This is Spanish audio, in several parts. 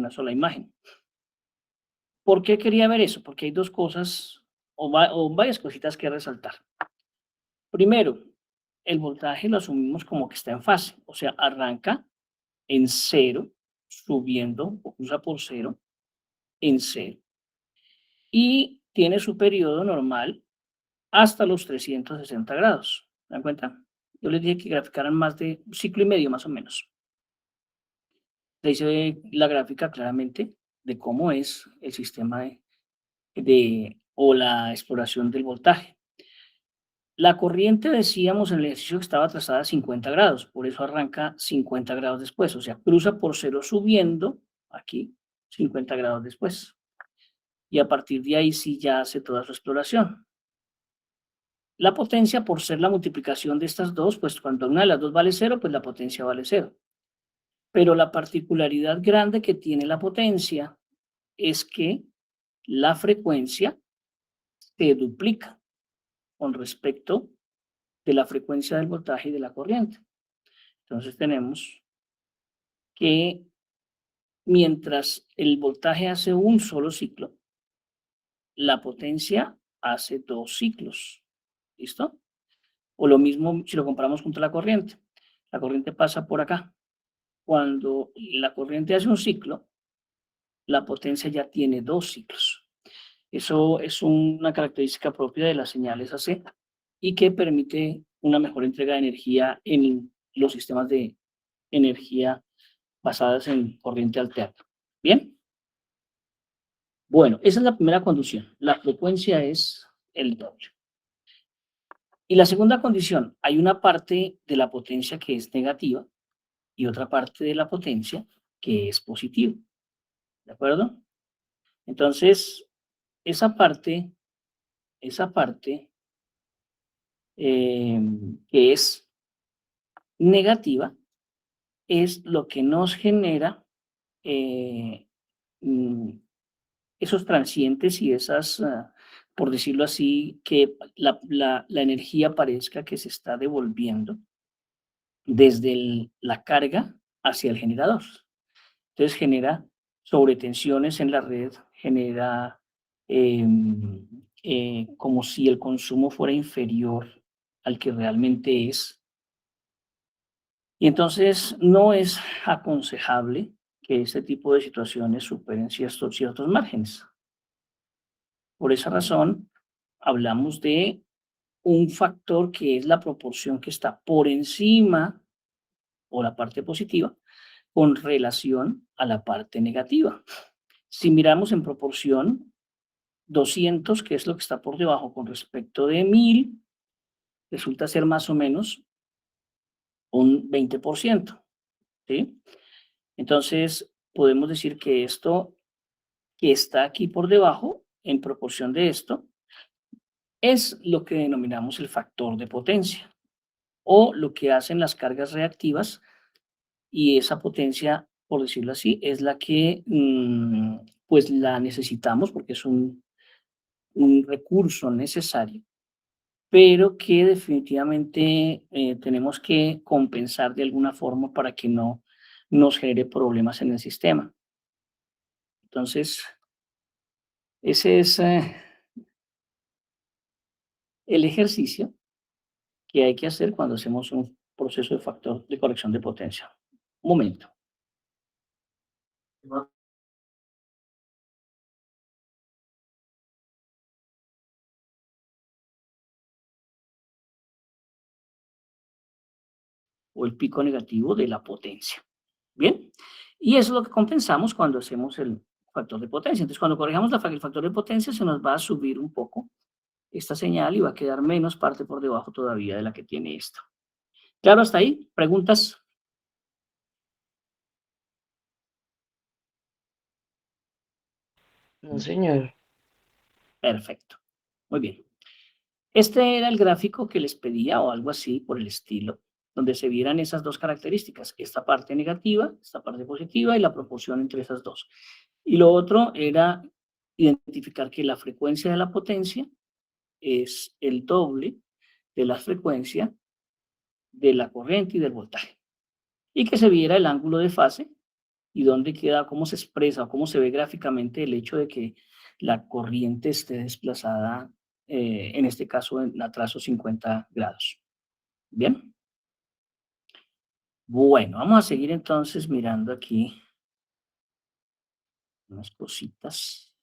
una sola imagen. ¿Por qué quería ver eso? Porque hay dos cosas o varias cositas que resaltar. Primero, el voltaje lo asumimos como que está en fase, o sea, arranca en cero, subiendo o cruza por cero en cero. Y tiene su periodo normal hasta los 360 grados. ¿Se dan cuenta? Yo les dije que graficaran más de un ciclo y medio más o menos. Ahí se ve la gráfica claramente de cómo es el sistema o la exploración del voltaje. La corriente, decíamos en el ejercicio que estaba trazada a 50 grados, por eso arranca 50 grados después, o sea, cruza por cero subiendo aquí 50 grados después. Y a partir de ahí sí ya hace toda su exploración. La potencia, por ser la multiplicación de estas dos, pues cuando una de las dos vale cero, pues la potencia vale cero. Pero la particularidad grande que tiene la potencia es que la frecuencia se duplica con respecto de la frecuencia del voltaje y de la corriente. Entonces tenemos que mientras el voltaje hace un solo ciclo, la potencia hace dos ciclos. ¿Listo? O lo mismo si lo comparamos contra la corriente. La corriente pasa por acá. Cuando la corriente hace un ciclo, la potencia ya tiene dos ciclos. Eso es una característica propia de las señales AC y que permite una mejor entrega de energía en los sistemas de energía basadas en corriente alterna. ¿Bien? Bueno, esa es la primera condición. La frecuencia es el doble. Y la segunda condición, hay una parte de la potencia que es negativa y otra parte de la potencia que es positiva. ¿De acuerdo? Entonces, esa parte, que es negativa es lo que nos genera eh, mm, esos transientes y esas, por decirlo así, que la energía parezca que se está devolviendo desde la carga hacia el generador. Entonces genera sobretensiones en la red, genera como si el consumo fuera inferior al que realmente es. Y entonces no es aconsejable que este tipo de situaciones superen ciertos márgenes. Por esa razón, hablamos de un factor que es la proporción que está por encima o la parte positiva con relación a la parte negativa. Si miramos en proporción, 200, que es lo que está por debajo con respecto de 1000, resulta ser más o menos un 20%, ¿sí? Entonces, podemos decir que esto que está aquí por debajo, en proporción de esto, es lo que denominamos el factor de potencia o lo que hacen las cargas reactivas y esa potencia, por decirlo así, es la que pues la necesitamos porque es un recurso necesario, pero que definitivamente tenemos que compensar de alguna forma para que no nos genere problemas en el sistema. Entonces, ese es el ejercicio que hay que hacer cuando hacemos un proceso de factor de corrección de potencia. Un momento. O el pico negativo de la potencia. Bien. Y eso es lo que compensamos cuando hacemos el factor de potencia. Entonces, cuando corrijamos el factor de potencia, se nos va a subir un poco esta señal y va a quedar menos parte por debajo todavía de la que tiene esto. ¿Claro hasta ahí? ¿Preguntas? No, señor. Perfecto. Muy bien. Este era el gráfico que les pedía o algo así por el estilo, donde se vieran esas dos características, esta parte negativa, esta parte positiva y la proporción entre esas dos. Y lo otro era identificar que la frecuencia de la potencia es el doble de la frecuencia de la corriente y del voltaje. Y que se viera el ángulo de fase y dónde queda, cómo se expresa o cómo se ve gráficamente el hecho de que la corriente esté desplazada, en este caso en atraso 50 grados. Bien, bueno, vamos a seguir entonces mirando aquí unas cositas,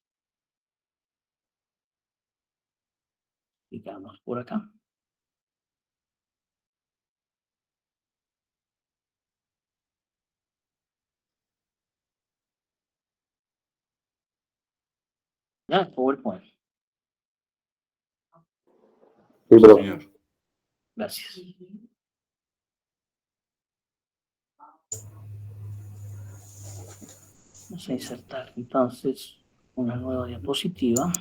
digamos por acá. Ya, PowerPoint. Sí, Sí, bro. señor. Gracias. Vamos a insertar entonces una nueva diapositiva.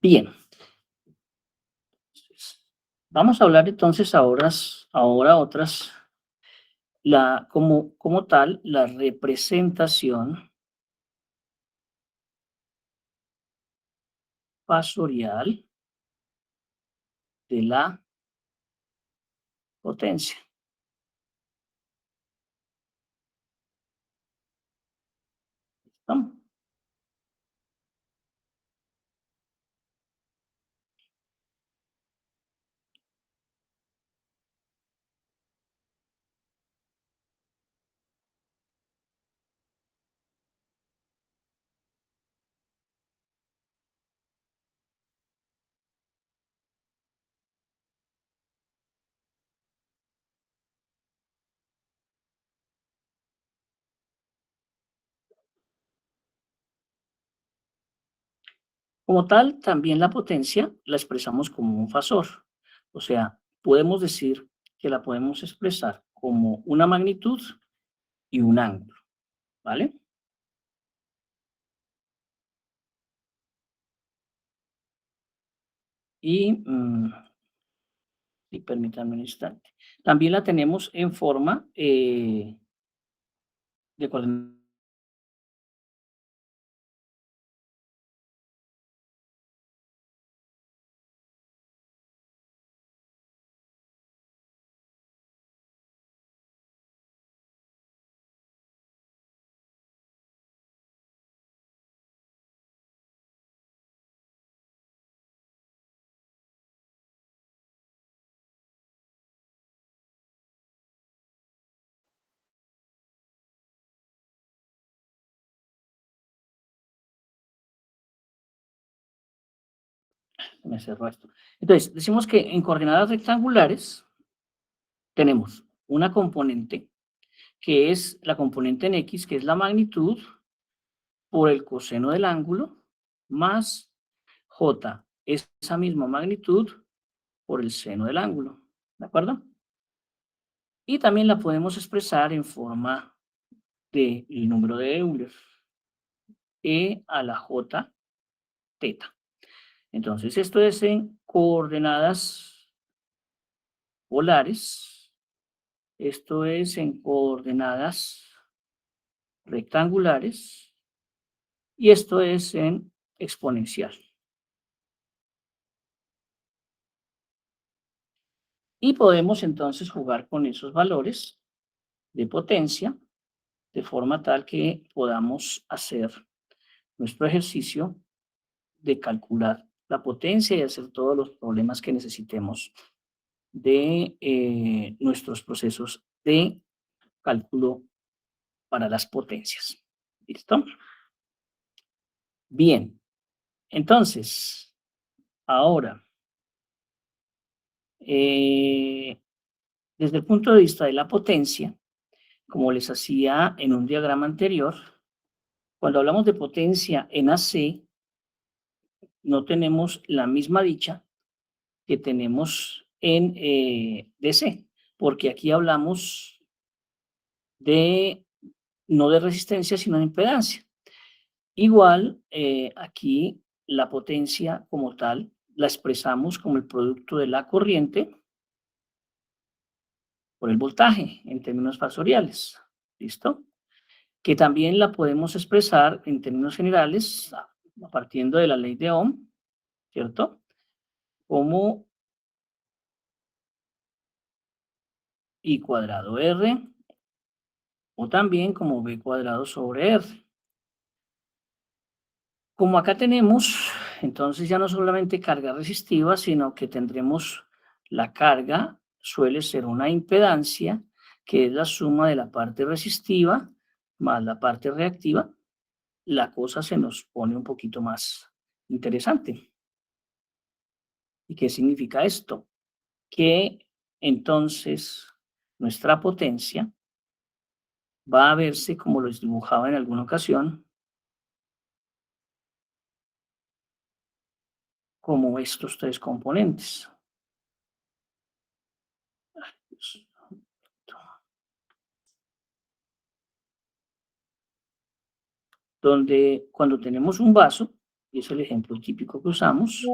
Bien. Vamos a hablar entonces ahora otras, como tal, la representación fasorial de la potencia. ¿No? Como tal, también la potencia la expresamos como un fasor. O sea, podemos decir que la podemos expresar como una magnitud y un ángulo, ¿vale? Y, sí, permítanme un instante. También la tenemos en forma de coordenadas. Me cerró esto. Entonces, decimos que en coordenadas rectangulares tenemos una componente que es la componente en X, que es la magnitud por el coseno del ángulo, más J, esa misma magnitud por el seno del ángulo. ¿De acuerdo? Y también la podemos expresar en forma del número de Euler, E a la J teta. Entonces, esto es en coordenadas polares. Esto es en coordenadas rectangulares y esto es en exponencial. Y podemos entonces jugar con esos valores de potencia de forma tal que podamos hacer nuestro ejercicio de calcular la potencia y hacer todos los problemas que necesitemos de nuestros procesos de cálculo para las potencias. ¿Listo? Bien, entonces, ahora, desde el punto de vista de la potencia, como les hacía en un diagrama anterior, cuando hablamos de potencia en AC, no tenemos la misma dicha que tenemos en DC, porque aquí hablamos de no de resistencia, sino de impedancia. Igual, aquí la potencia como tal la expresamos como el producto de la corriente por el voltaje en términos fasoriales. ¿Listo? Que también la podemos expresar en términos generales, partiendo de la ley de Ohm, ¿cierto? Como I cuadrado R, o también como B cuadrado sobre R. Como acá tenemos, entonces ya no solamente carga resistiva, sino que tendremos la carga, suele ser una impedancia, que es la suma de la parte resistiva más la parte reactiva. La cosa se nos pone un poquito más interesante. ¿Y qué significa esto? Que entonces nuestra potencia va a verse como lo dibujaba en alguna ocasión, como estos tres componentes. Donde cuando tenemos un vaso, y es el ejemplo típico que usamos,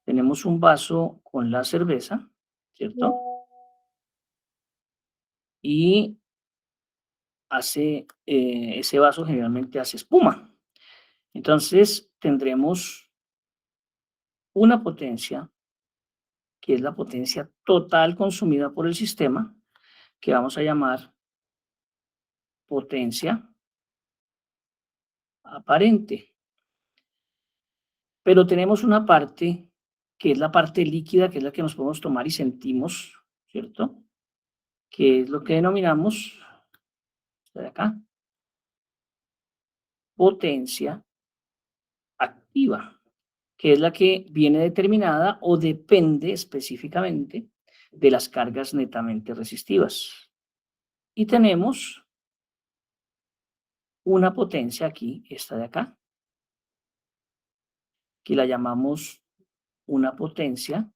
tenemos un vaso con la cerveza, ¿cierto? Y ese vaso generalmente hace espuma. Entonces tendremos una potencia, que es la potencia total consumida por el sistema, que vamos a llamar potencia aparente. Pero tenemos una parte, que es la parte líquida, que es la que nos podemos tomar y sentimos, ¿cierto? Que es lo que denominamos, de acá, potencia activa, que es la que viene determinada o depende específicamente de las cargas netamente resistivas. Y tenemos una potencia aquí, esta de acá, que la llamamos una potencia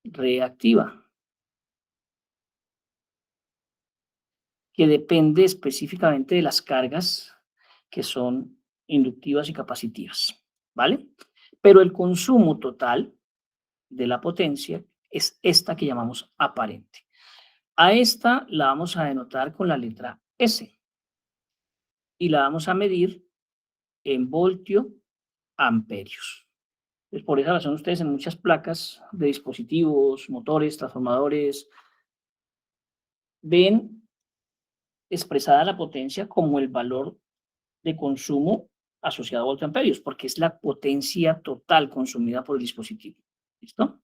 reactiva, que depende específicamente de las cargas que son inductivas y capacitivas, ¿vale? Pero el consumo total de la potencia es esta que llamamos aparente. A esta la vamos a denotar con la letra S y la vamos a medir en voltio amperios. Pues por esa razón ustedes en muchas placas de dispositivos, motores, transformadores, ven expresada la potencia como el valor de consumo asociado a voltamperios, porque es la potencia total consumida por el dispositivo. ¿Listo?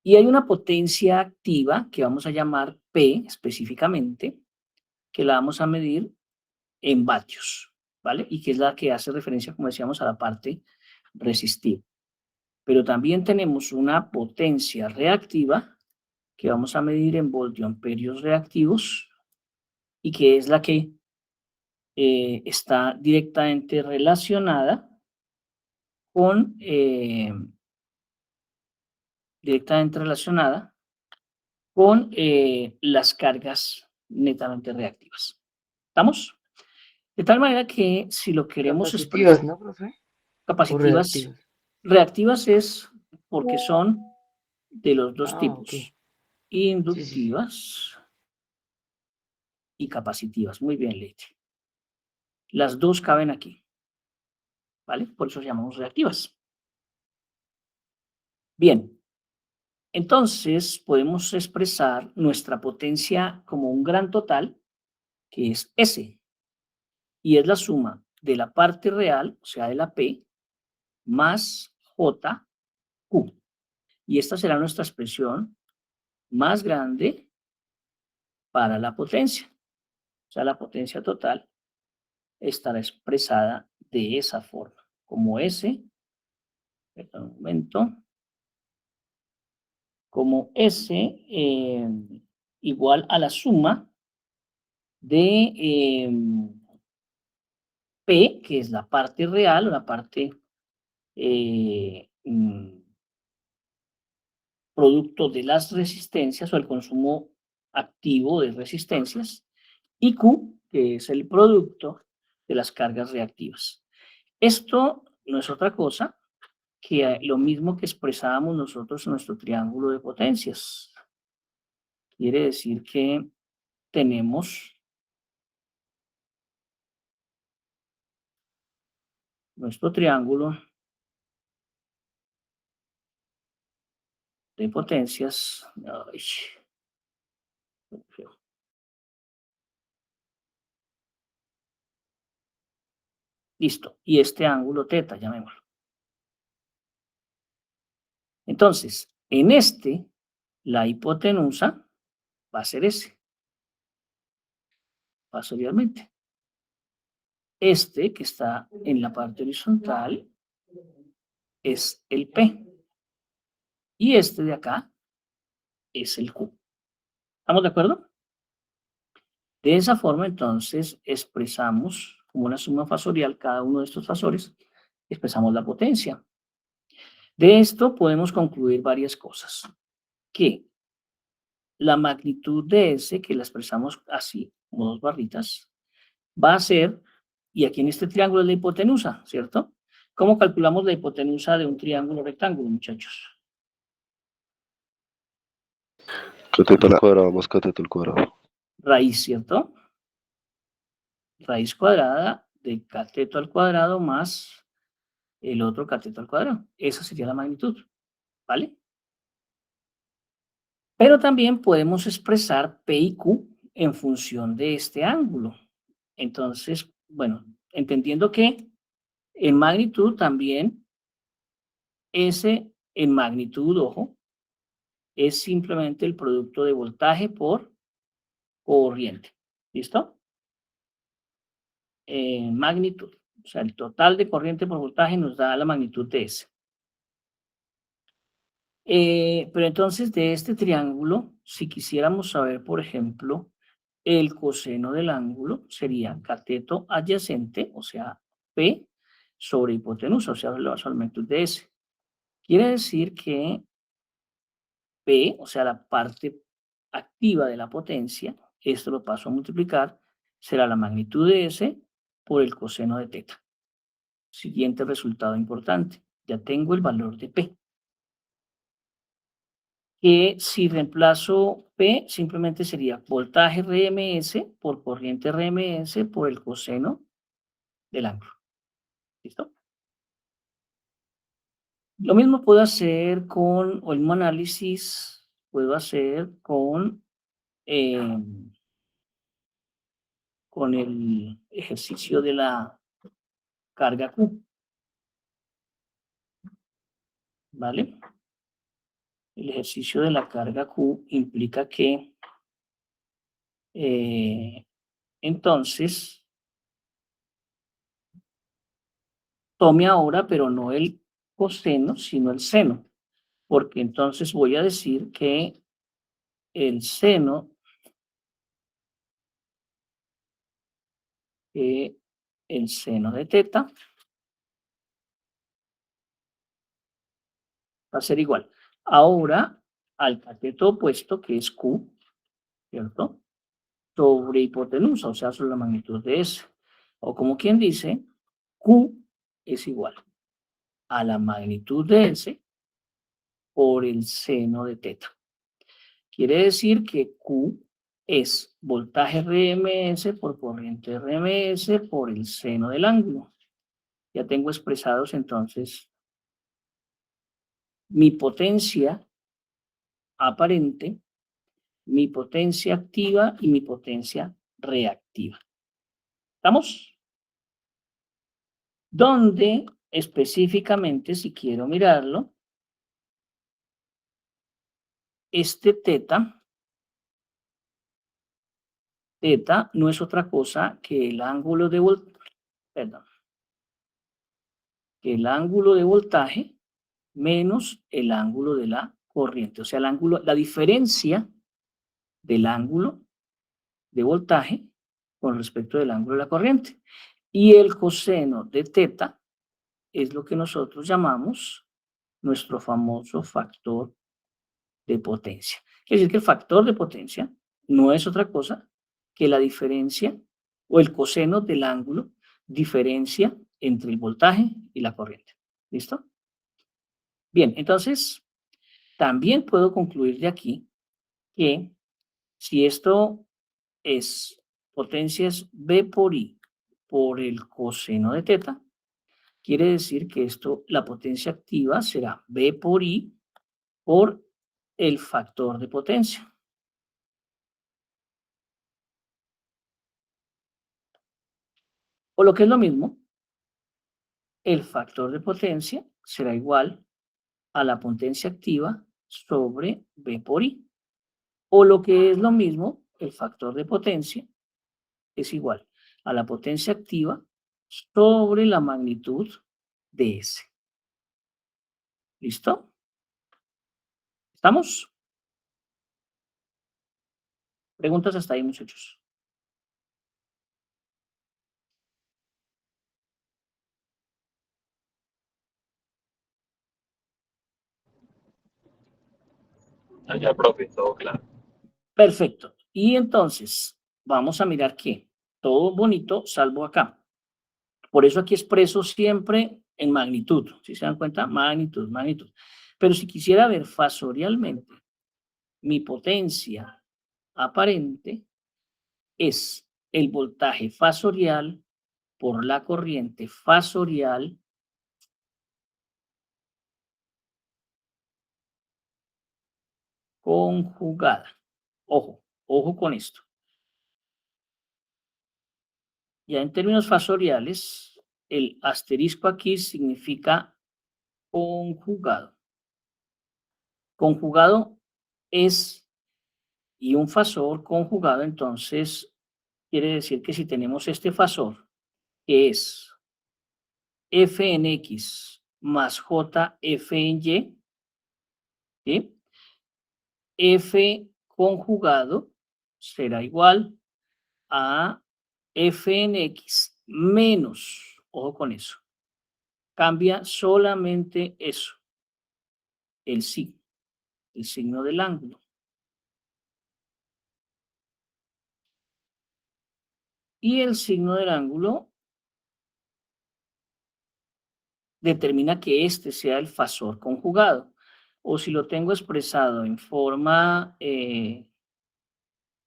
Y hay una potencia activa que vamos a llamar P específicamente, que la vamos a medir en vatios, ¿vale? Y que es la que hace referencia, como decíamos, a la parte resistiva. Pero también tenemos una potencia reactiva que vamos a medir en voltioamperios reactivos y que es la que está con, eh, directamente relacionada con las cargas netamente reactivas. ¿Estamos? De tal manera que si lo queremos expresar, Capacitivas, ¿no, profe? ¿O capacitivas, reactivas? reactivas es porque son de los dos Ah, ok. tipos, Sí, sí, sí. inductivas y capacitivas. Muy bien, Leite. Las dos caben aquí, ¿vale? Por eso llamamos reactivas. Bien, entonces podemos expresar nuestra potencia como un gran total, que es S, y es la suma de la parte real, o sea, de la P, más JQ. Y esta será nuestra expresión más grande para la potencia. O sea, la potencia total estará expresada de esa forma, como S, perdón, un momento, como S igual a la suma de P, que es la parte real o la parte producto de las resistencias o el consumo activo de resistencias, y Q, que es el producto de las cargas reactivas. Esto no es otra cosa que lo mismo que expresábamos nosotros en nuestro triángulo de potencias. Quiere decir que tenemos nuestro triángulo de potencias. Ay, listo. Y este ángulo teta, llamémoslo. Entonces, en este, la hipotenusa va a ser S, posteriormente. Este que está en la parte horizontal es el P. Y este de acá es el Q. ¿Estamos de acuerdo? De esa forma, entonces, expresamos como una suma fasorial cada uno de estos fasores, expresamos la potencia. De esto podemos concluir varias cosas. Que la magnitud de S, que la expresamos así, como dos barritas, va a ser, y aquí en este triángulo es la hipotenusa, ¿cierto? ¿Cómo calculamos la hipotenusa de un triángulo rectángulo, muchachos? Cateto al cuadrado más cateto al cuadrado. Raíz, ¿cierto? Raíz cuadrada de cateto al cuadrado más el otro cateto al cuadrado. Esa sería la magnitud, ¿vale? Pero también podemos expresar P y Q en función de este ángulo. Entonces, bueno, entendiendo que en magnitud también, S en magnitud, ojo, es simplemente el producto de voltaje por corriente. ¿Listo? Magnitud. O sea, el total de corriente por voltaje nos da la magnitud de S. Pero entonces de este triángulo, si quisiéramos saber, por ejemplo, el coseno del ángulo, sería cateto adyacente, o sea, P sobre hipotenusa, o sea, la magnitud de S. Quiere decir que P, o sea, la parte activa de la potencia, esto lo paso a multiplicar, será la magnitud de S por el coseno de teta. Siguiente resultado importante, ya tengo el valor de P. Que si reemplazo P, simplemente sería voltaje RMS por corriente RMS por el coseno del ángulo. ¿Listo? Lo mismo puedo hacer con, o el mismo análisis puedo hacer con el ejercicio de la carga Q. ¿Vale? El ejercicio de la carga Q implica que entonces tome ahora, pero no el coseno, sino el seno, porque entonces voy a decir que el seno de teta va a ser igual. Ahora al cateto opuesto, que es Q, ¿cierto? Sobre hipotenusa, o sea, sobre la magnitud de S. O como quien dice, Q es igual a la magnitud de S por el seno de teta. Quiere decir que Q es voltaje RMS por corriente RMS por el seno del ángulo. Ya tengo expresados entonces mi potencia aparente, mi potencia activa y mi potencia reactiva. ¿Estamos? Donde específicamente, si quiero mirarlo, este teta no es otra cosa que el ángulo de voltaje menos el ángulo de la corriente, o sea, la diferencia del ángulo de voltaje con respecto del ángulo de la corriente. Y el coseno de teta es lo que nosotros llamamos nuestro famoso factor de potencia. Quiere decir que el factor de potencia no es otra cosa que la diferencia o el coseno del ángulo, diferencia entre el voltaje y la corriente. ¿Listo? Bien, entonces, también puedo concluir de aquí que si esto es potencia es B por I por el coseno de teta, quiere decir que esto, la potencia activa será B por I por el factor de potencia. O lo que es lo mismo, el factor de potencia será igual a la potencia activa sobre V por I. O lo que es lo mismo, el factor de potencia es igual a la potencia activa sobre la magnitud de S. ¿Listo? ¿Estamos? Preguntas hasta ahí, muchachos. Ah, ya, profe, todo claro. Perfecto. Y entonces, vamos a mirar que todo bonito, salvo acá. Por eso aquí expreso siempre en magnitud. Si se dan cuenta, magnitud, magnitud. Pero si quisiera ver fasorialmente, mi potencia aparente es el voltaje fasorial por la corriente fasorial conjugada. Ojo, ojo con esto. Ya en términos fasoriales, el asterisco aquí significa conjugado. Conjugado es, y un fasor conjugado, entonces, quiere decir que si tenemos este fasor, que es f en x más j f en y, ¿sí? F conjugado será igual a f en x menos, ojo con eso, cambia solamente eso, el signo del ángulo. Y el signo del ángulo determina que este sea el fasor conjugado. O si lo tengo expresado en forma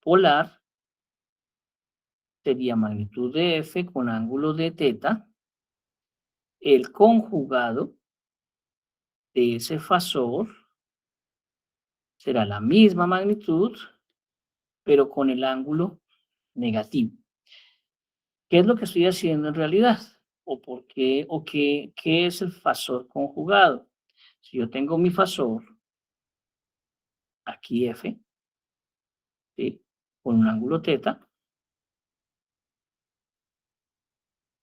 polar, sería magnitud de F con ángulo de teta, el conjugado de ese fasor será la misma magnitud, pero con el ángulo negativo. ¿Qué es lo que estoy haciendo en realidad? ¿O por qué? ¿O qué es el fasor conjugado? Si yo tengo mi fasor, aquí F, ¿sí? Con un ángulo teta,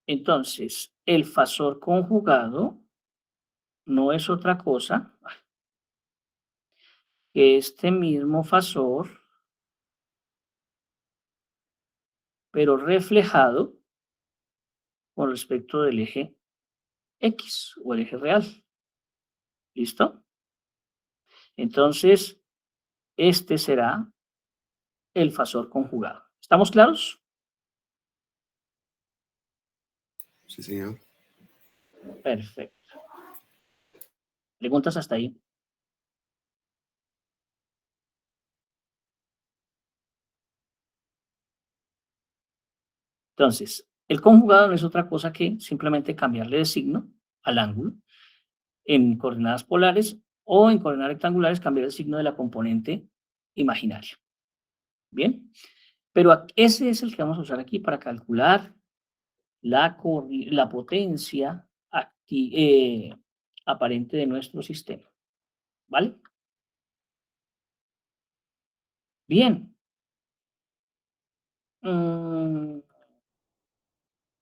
entonces el fasor conjugado no es otra cosa que este mismo fasor, pero reflejado con respecto del eje X o el eje real. ¿Listo? Entonces, este será el fasor conjugado. ¿Estamos claros? Sí, señor. Perfecto. ¿Preguntas hasta ahí? Entonces, el conjugado no es otra cosa que simplemente cambiarle de signo al ángulo en coordenadas polares o en coordenadas rectangulares cambiar el signo de la componente imaginaria. Bien, pero ese es el que vamos a usar aquí para calcular la potencia aparente de nuestro sistema. ¿Vale? Bien.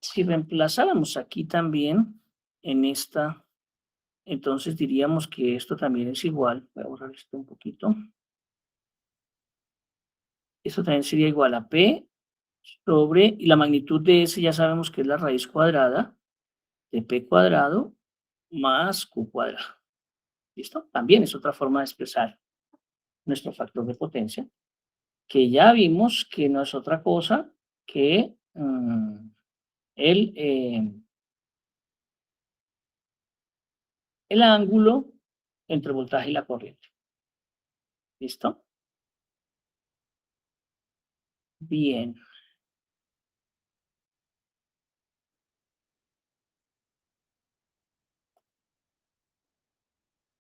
Si reemplazáramos aquí también en esta, entonces diríamos que esto también es igual. Voy a borrar esto un poquito. Esto también sería igual a P sobre, y la magnitud de S ya sabemos que es la raíz cuadrada de P cuadrado más Q cuadrado. ¿Listo? También es otra forma de expresar nuestro factor de potencia, que ya vimos que no es otra cosa que el, eh, el ángulo entre el voltaje y la corriente. ¿Listo? Bien.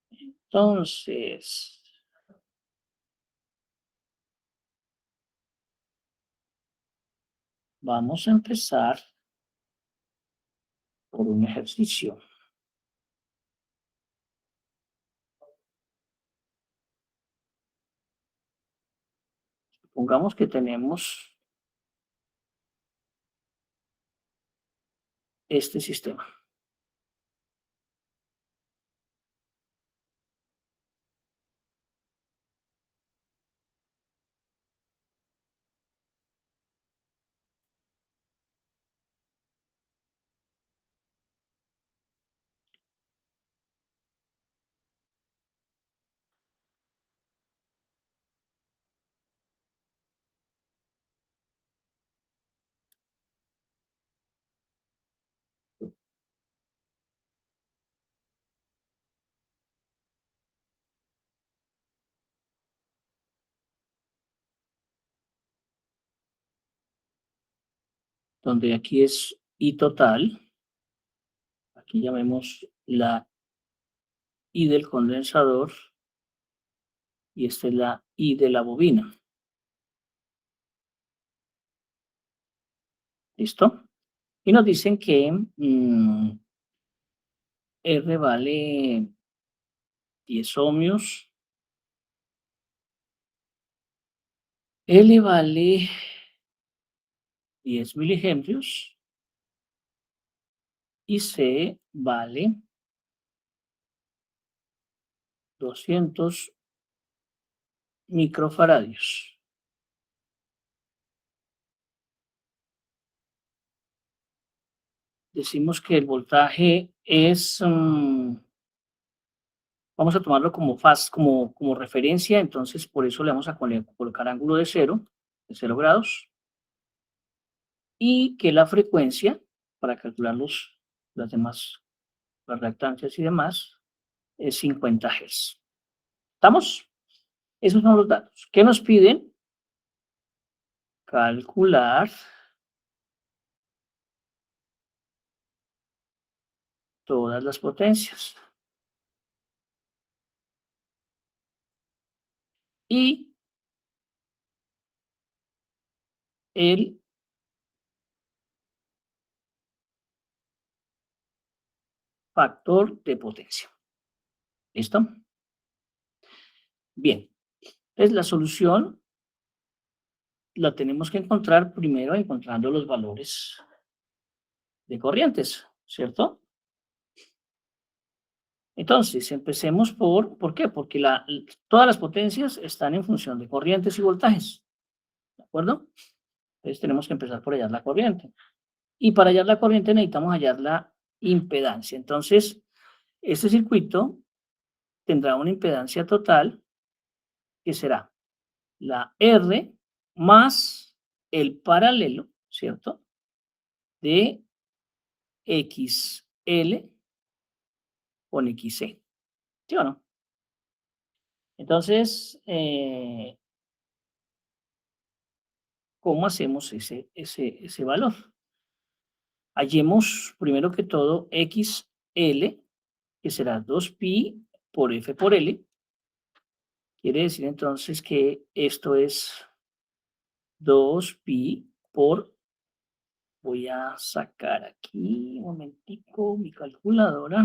Entonces, Vamos a empezar por un ejercicio. Supongamos que tenemos este sistema. Donde aquí es I total. Aquí llamemos la I del condensador y esta es la I de la bobina. ¿Listo? Y nos dicen que R vale 10 ohmios, L vale 10 miliamperes y C vale 200 microfaradios. Decimos que el voltaje es, vamos a tomarlo como como referencia, entonces por eso le vamos a colocar ángulo de 0 grados, y que la frecuencia, para calcular las demás, las reactancias y demás, es 50 Hz. ¿Estamos? Esos son los datos. ¿Qué nos piden? Calcular todas las potencias. Y el factor de potencia. ¿Listo? Bien. Entonces la solución la tenemos que encontrar primero encontrando los valores de corrientes, ¿cierto? Entonces, empecemos ¿por qué? Porque todas las potencias están en función de corrientes y voltajes, ¿de acuerdo? Entonces tenemos que empezar por hallar la corriente. Y para hallar la corriente necesitamos hallar la impedancia. Entonces, este circuito tendrá una impedancia total que será la R más el paralelo, ¿cierto? De XL con XC, ¿sí o no? Entonces, ¿cómo hacemos ese valor? Hallemos primero que todo XL, que será 2pi por F por L. Quiere decir entonces que esto es 2pi por, voy a sacar aquí un momentico mi calculadora.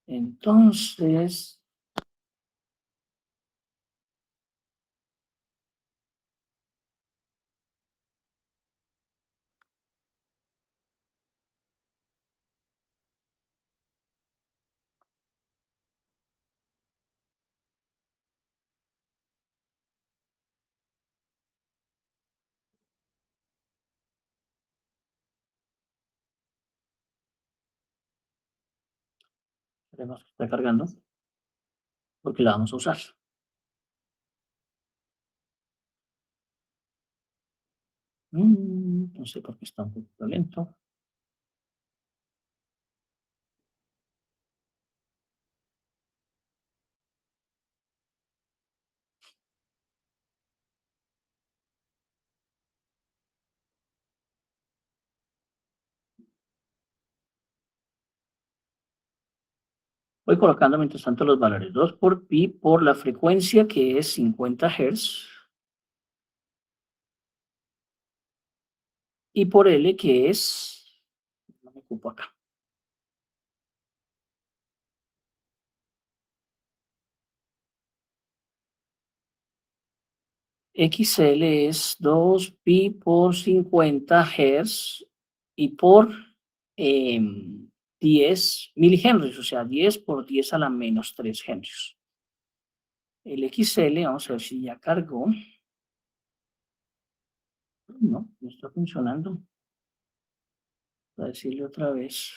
Entonces, veremos que está cargando, porque la vamos a usar. No sé por qué está un poquito lento. Voy colocando mientras tanto los valores. 2 por pi por la frecuencia que es 50 Hz. Y por L que es, no me ocupo acá. XL es 2 pi por 50 Hz y por 10 milihenrios, o sea, 10 por 10 a la menos 3 henrios. El XL, vamos a ver si ya cargó. No, no está funcionando. Voy a decirle otra vez.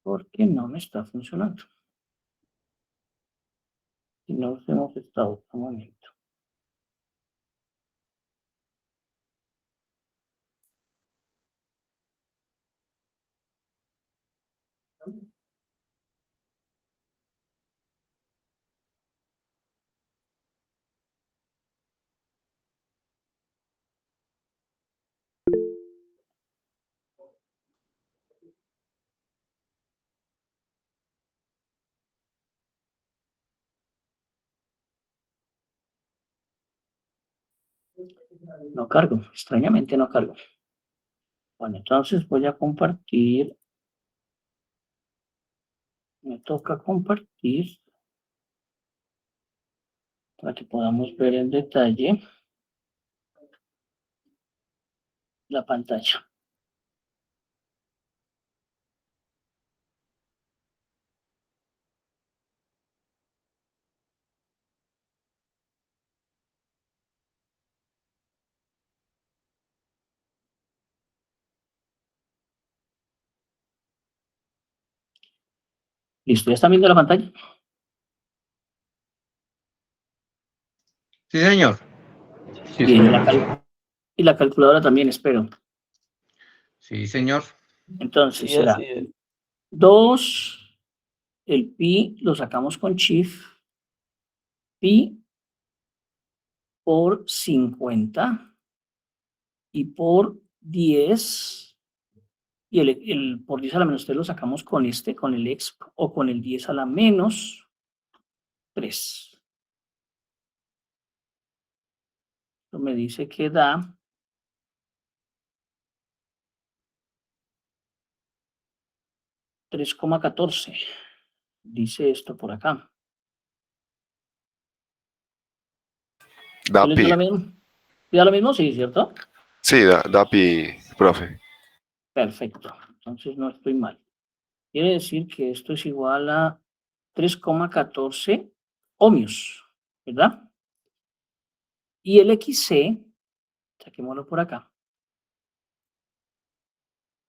Porque no me está funcionando. Y no hemos estado un momento. No cargo, extrañamente no cargo. Bueno, entonces voy a compartir. Me toca compartir para que podamos ver en detalle la pantalla. ¿Listo? ¿Ya están viendo la pantalla? Sí, señor. Sí, Bien, señor. y la calculadora también, espero. Sí, señor. Entonces Sí, será así es. 2, el pi lo sacamos con shift, pi por 50 y por 10, y el por 10 a la menos 3 lo sacamos con con el exp o con el 10 a la menos 3. Esto me dice que da 3,14. Dice esto por acá. Da ¿Sí les da pi. lo mismo? ¿Sí da lo mismo? Sí, ¿cierto? Sí, da pi, profe. Perfecto. Entonces no estoy mal. Quiere decir que esto es igual a 3,14 ohmios, ¿verdad? Y el XC, saquémoslo por acá,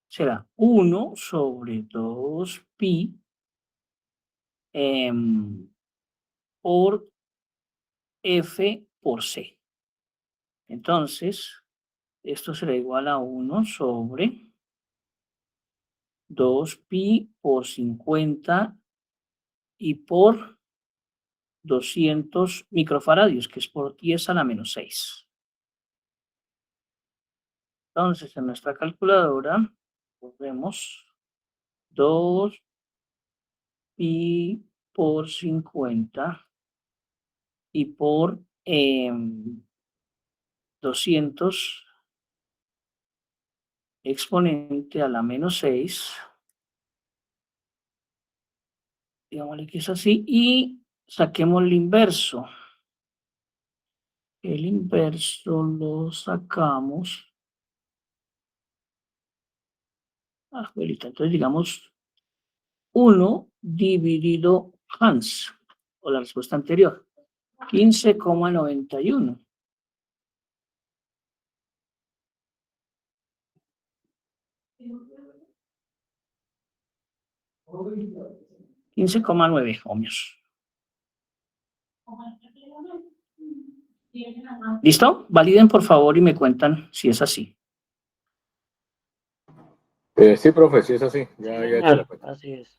será 1 sobre 2 pi por F por C. Entonces, esto será igual a 1 sobre 2 pi por 50 y por 200 microfaradios, que es por 10 a la menos 6. Entonces, en nuestra calculadora, vemos 2 pi por 50 y por 200 exponente a la menos 6. Digámosle que es así. Y saquemos el inverso. El inverso lo sacamos. Abuelita, entonces digamos 1 dividido Hans, o la respuesta anterior, 15,91. $15,9 ohmios. ¿Listo? Validen por favor y me cuentan si es así. Sí, profe, sí es así. Ya he hecho la cuenta. Así es.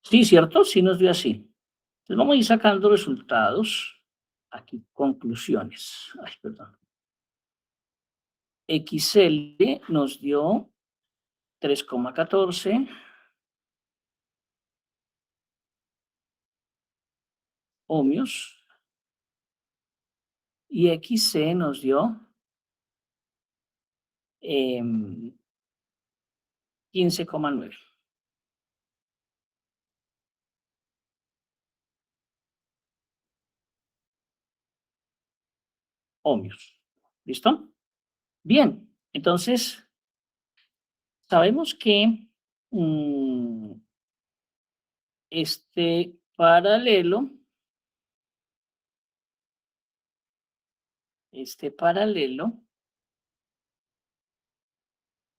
Sí, ¿cierto? Sí nos dio así. Entonces vamos a ir sacando resultados. Aquí, conclusiones. Ay, perdón. XL nos dio 3,14 ohmios y XC nos dio 15,9. Ohmios. ¿Listo? Bien, entonces sabemos que este paralelo,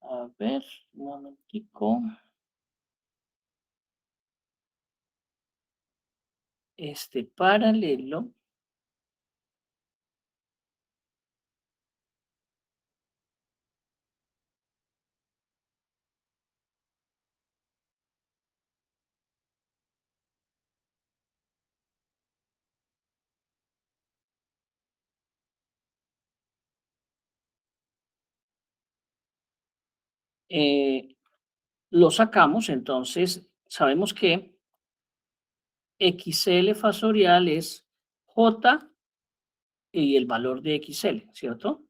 a ver, un momentico. Este paralelo lo sacamos, entonces sabemos que XL fasorial es J y el valor de XL, ¿cierto?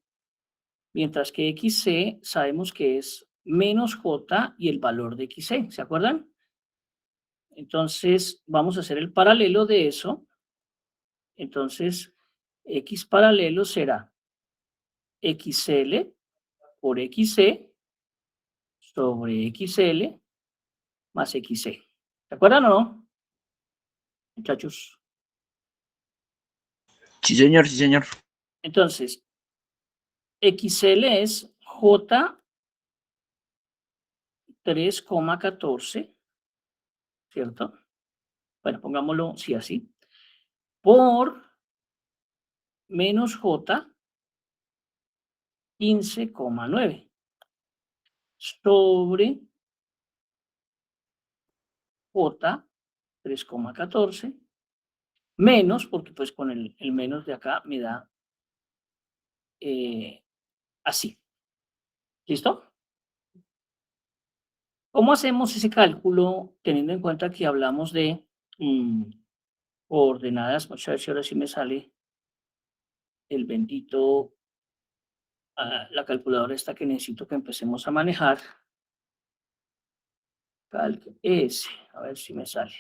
Mientras que XC sabemos que es menos J y el valor de XC, ¿se acuerdan? Entonces vamos a hacer el paralelo de eso. Entonces X paralelo será XL por XC sobre XL más XC. ¿Se acuerdan o no, muchachos? Sí, señor, sí, señor. Entonces, XL es J 3,14, ¿cierto? Bueno, pongámoslo sí, así. Por menos J 15,9 sobre J 3,14 menos, porque pues con el menos de acá me da así. ¿Listo? ¿Cómo hacemos ese cálculo teniendo en cuenta que hablamos de coordenadas? Vamos a ver si ahora sí me sale el bendito, la calculadora esta que necesito que empecemos a manejar. Calc S, a ver si me sale.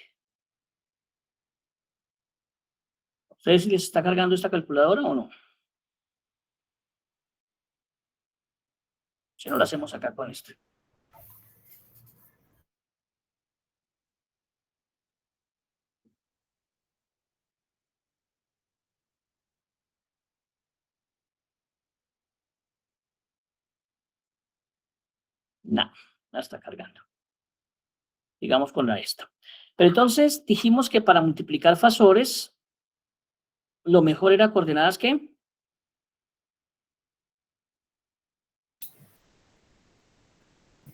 ¿Ustedes si les está cargando esta calculadora o no? Si no, lo hacemos acá con esto. No, la está cargando. Digamos con la esta. Pero entonces dijimos que para multiplicar fasores, lo mejor era coordenadas ¿qué?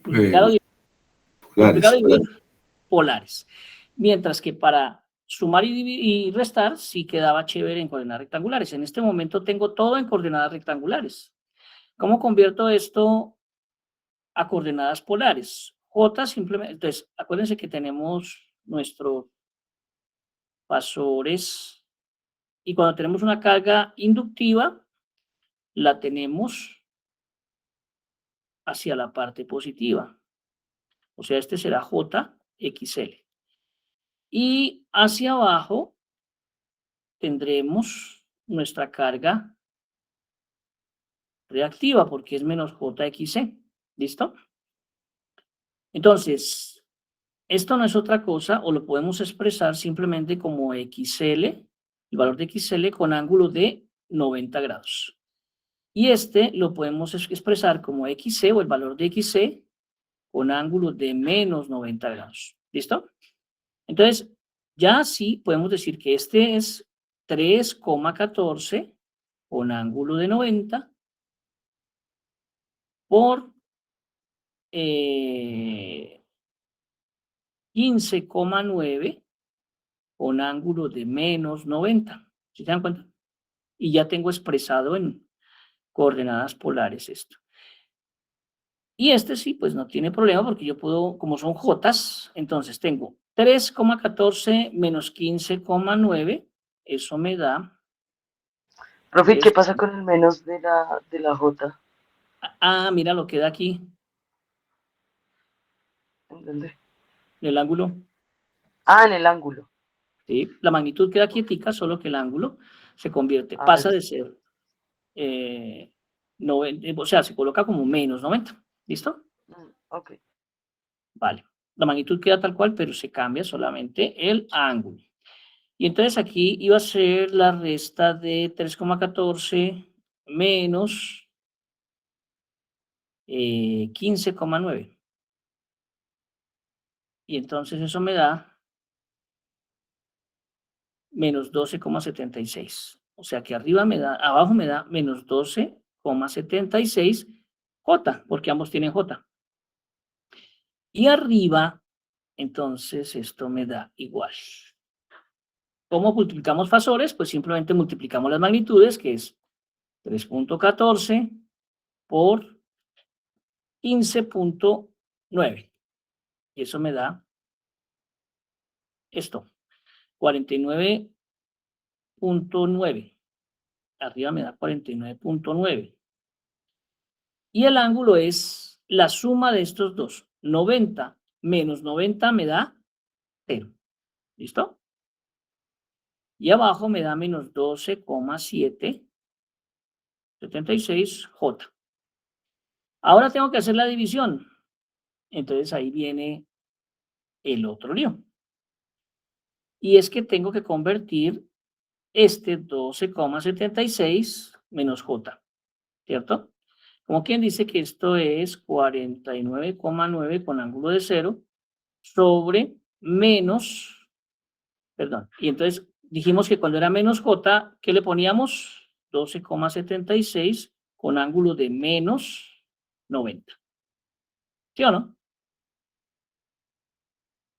Multiplicado Polares. polares. Mientras que para sumar y restar sí quedaba chévere en coordenadas rectangulares. En este momento tengo todo en coordenadas rectangulares. ¿Cómo convierto esto a coordenadas polares? J simplemente, entonces acuérdense que tenemos nuestros fasores y cuando tenemos una carga inductiva la tenemos hacia la parte positiva. O sea, este será JXL. Y hacia abajo tendremos nuestra carga reactiva porque es menos JXC. ¿Listo? Entonces, esto no es otra cosa o lo podemos expresar simplemente como XL, el valor de XL con ángulo de 90 grados. Y este lo podemos expresar como XC o el valor de XC con ángulo de menos 90 grados. ¿Listo? Entonces, ya sí podemos decir que este es 3,14 con ángulo de 90 por 15,9 con ángulo de menos 90. ¿Sí se dan cuenta? Y ya tengo expresado en coordenadas polares esto. Y este sí, pues no tiene problema porque yo puedo, como son jotas, entonces tengo 3,14 menos 15,9. Eso me da... Profe, ¿qué pasa con el menos de la J? Ah, mira lo que da aquí, ¿En dónde? en el ángulo. Ah, en el ángulo. ¿Sí? La magnitud queda quietica, solo que el ángulo se convierte, Ah, pasa de ser, o sea, se coloca como menos 90. ¿Listo? ok. Vale. La magnitud queda tal cual, pero se cambia solamente el ángulo. Y entonces aquí iba a ser la resta de 3,14 menos 15,9. Y entonces eso me da menos 12,76. O sea que arriba me da, abajo me da menos 12,76 J, porque ambos tienen J. Y arriba, entonces esto me da igual. ¿Cómo multiplicamos fasores? Pues simplemente multiplicamos las magnitudes, que es 3,14 por 15,9. Y eso me da esto, 49,9. Arriba me da 49,9. Y el ángulo es la suma de estos dos. 90 menos 90 me da 0. ¿Listo? Y abajo me da menos 12,776 J. Ahora tengo que hacer la división. Entonces ahí viene el otro lío. Y es que tengo que convertir este 12,76 menos J, ¿cierto? Como quien dice que esto es 49,9 con ángulo de 0 sobre menos, perdón, y entonces dijimos que cuando era menos J, ¿qué le poníamos? 12,76 con ángulo de menos 90. ¿Sí o no?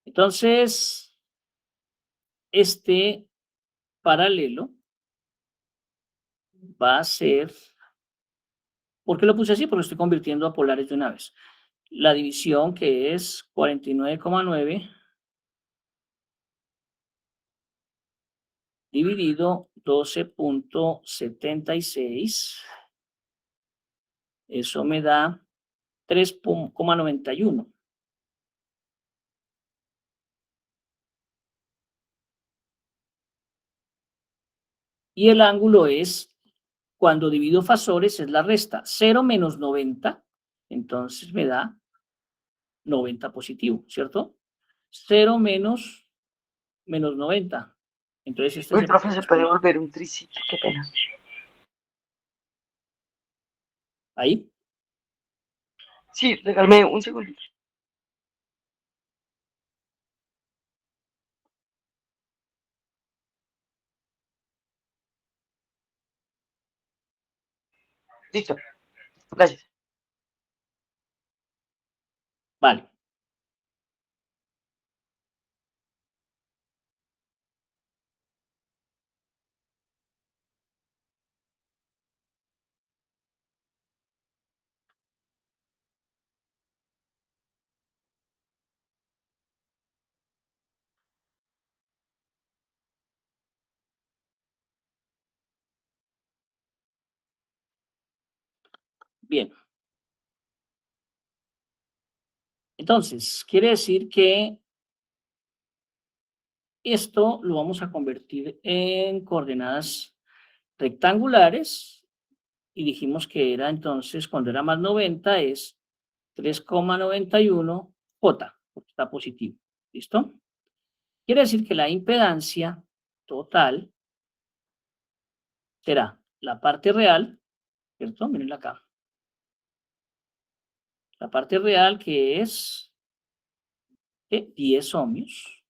Entonces, este paralelo va a ser, ¿por qué lo puse así? Porque lo estoy convirtiendo a polares de una vez. La división que es 49,9 dividido 12,76, eso me da 3,91. Y el ángulo es, cuando divido fasores, es la resta. 0 menos 90, entonces me da 90 positivo, ¿cierto? 0 menos 90. Entonces este Uy, profe, se puede volver un tricito, qué pena. Ahí. Sí, regálame un segundito. Listo, gracias. Vale. Bien. Entonces, quiere decir que esto lo vamos a convertir en coordenadas rectangulares y dijimos que era entonces, cuando era más 90, es 3,91 J, porque está positivo. ¿Listo? Quiere decir que la impedancia total será la parte real, ¿cierto? Mirenla acá. La parte real que es 10 ohmios,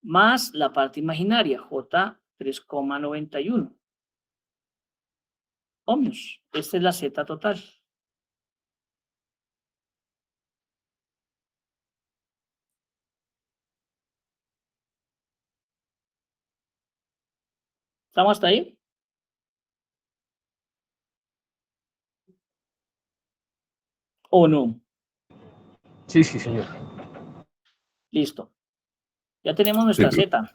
más la parte imaginaria, J 3,91 ohmios. Esta es la Z total. ¿Estamos hasta ahí? ¿O no? Sí, sí, señor. Listo. Ya tenemos nuestra Z.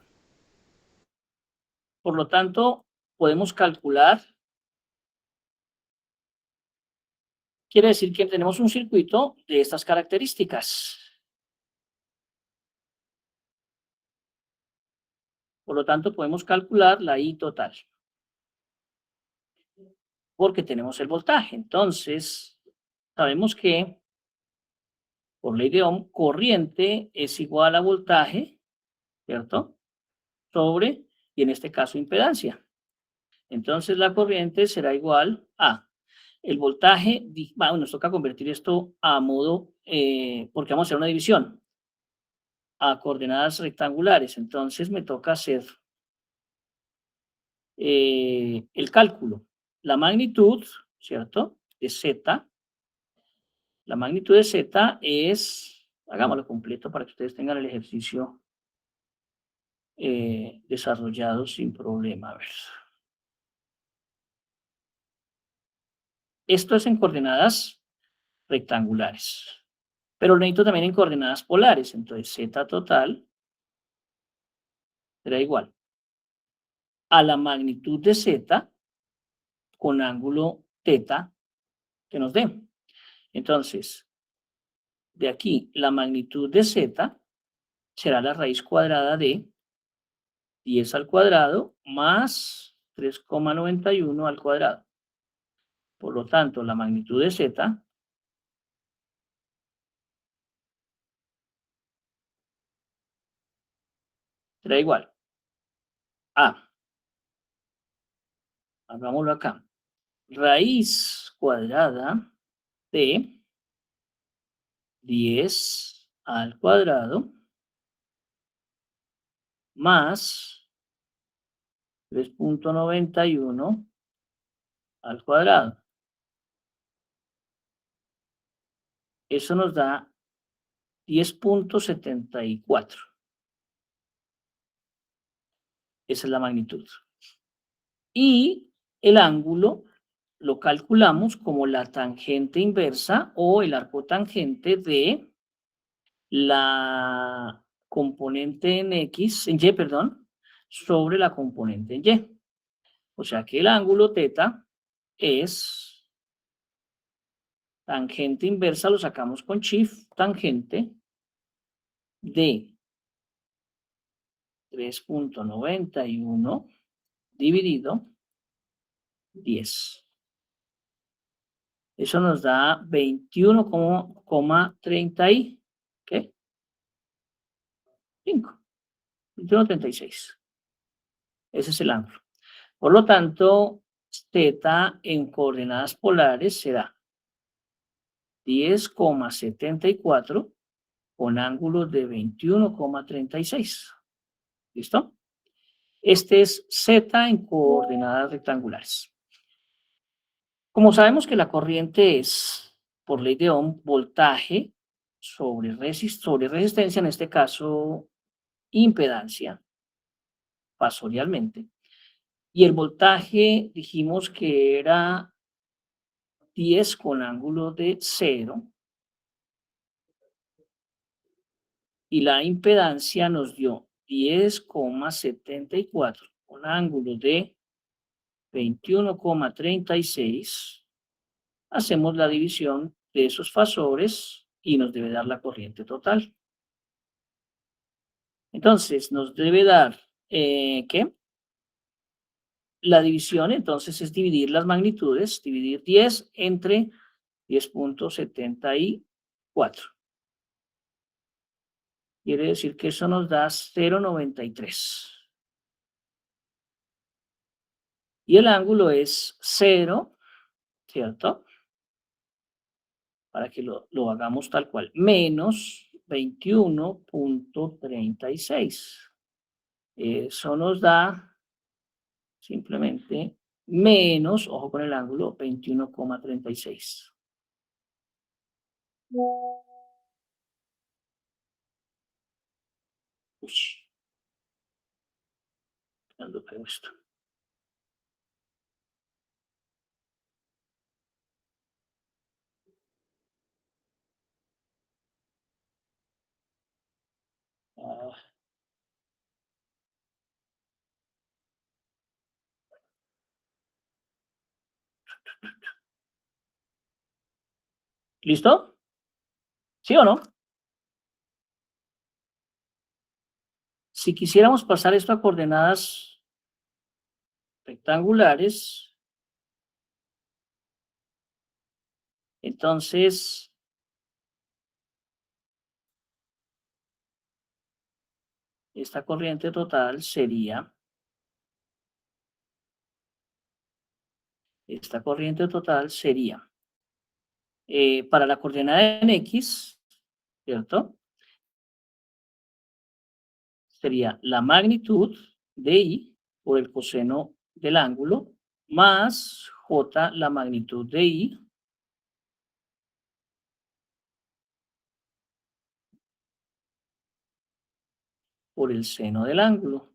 Por lo tanto, podemos calcular. Quiere decir que tenemos un circuito de estas características. Por lo tanto, podemos calcular la I total. Porque tenemos el voltaje. Entonces, sabemos que por ley de Ohm, corriente es igual a voltaje, ¿cierto? Sobre, y en este caso, impedancia. Entonces, la corriente será igual a el voltaje. Bueno, nos toca convertir esto a modo, porque vamos a hacer una división a coordenadas rectangulares. Entonces, me toca hacer el cálculo. La magnitud, ¿cierto? De Z. La magnitud de Z es, hagámoslo completo para que ustedes tengan el ejercicio desarrollado sin problema. A ver. Esto es en coordenadas rectangulares, pero lo necesito también en coordenadas polares. Entonces, Z total será igual a la magnitud de Z con ángulo θ que nos dé. Entonces, de aquí, la magnitud de Z será la raíz cuadrada de 10 al cuadrado más 3,91 al cuadrado. Por lo tanto, la magnitud de Z será igual a, hagámoslo acá, raíz cuadrada de 10 al cuadrado más 3,91 al cuadrado. Eso nos da 10,74. Esa es la magnitud. Y el ángulo lo calculamos como la tangente inversa o el arco tangente de la componente en X, en Y, perdón, sobre la componente en Y. O sea que el ángulo θ es tangente inversa, lo sacamos con shift, tangente de 3,91 dividido 10. Eso nos da 21,30 y ¿qué? 5. 21,36. Ese es el ángulo. Por lo tanto, θ en coordenadas polares será 10,74 con ángulo de 21,36. ¿Listo? Este es Z en coordenadas rectangulares. Como sabemos que la corriente es, por ley de Ohm, voltaje sobre resistencia, en este caso, impedancia, fasorialmente. Y el voltaje dijimos que era 10 con ángulo de 0. Y la impedancia nos dio 10,74 con ángulo de 21,36. Hacemos la división de esos fasores y nos debe dar la corriente total. Entonces, nos debe dar, ¿qué? La división, entonces, es dividir las magnitudes, dividir 10 entre 10,74. Quiere decir que eso nos da 0,93. Y el ángulo es 0, ¿cierto? Para que lo hagamos tal cual, menos 21,36. Eso nos da simplemente menos, ojo con el ángulo, 21,36. ¿Cuándo pego esto? ¿Listo? ¿Sí o no? Si quisiéramos pasar esto a coordenadas rectangulares, entonces esta corriente total sería, para la coordenada en X, ¿cierto? Sería la magnitud de I por el coseno del ángulo más J, la magnitud de I, por el seno del ángulo.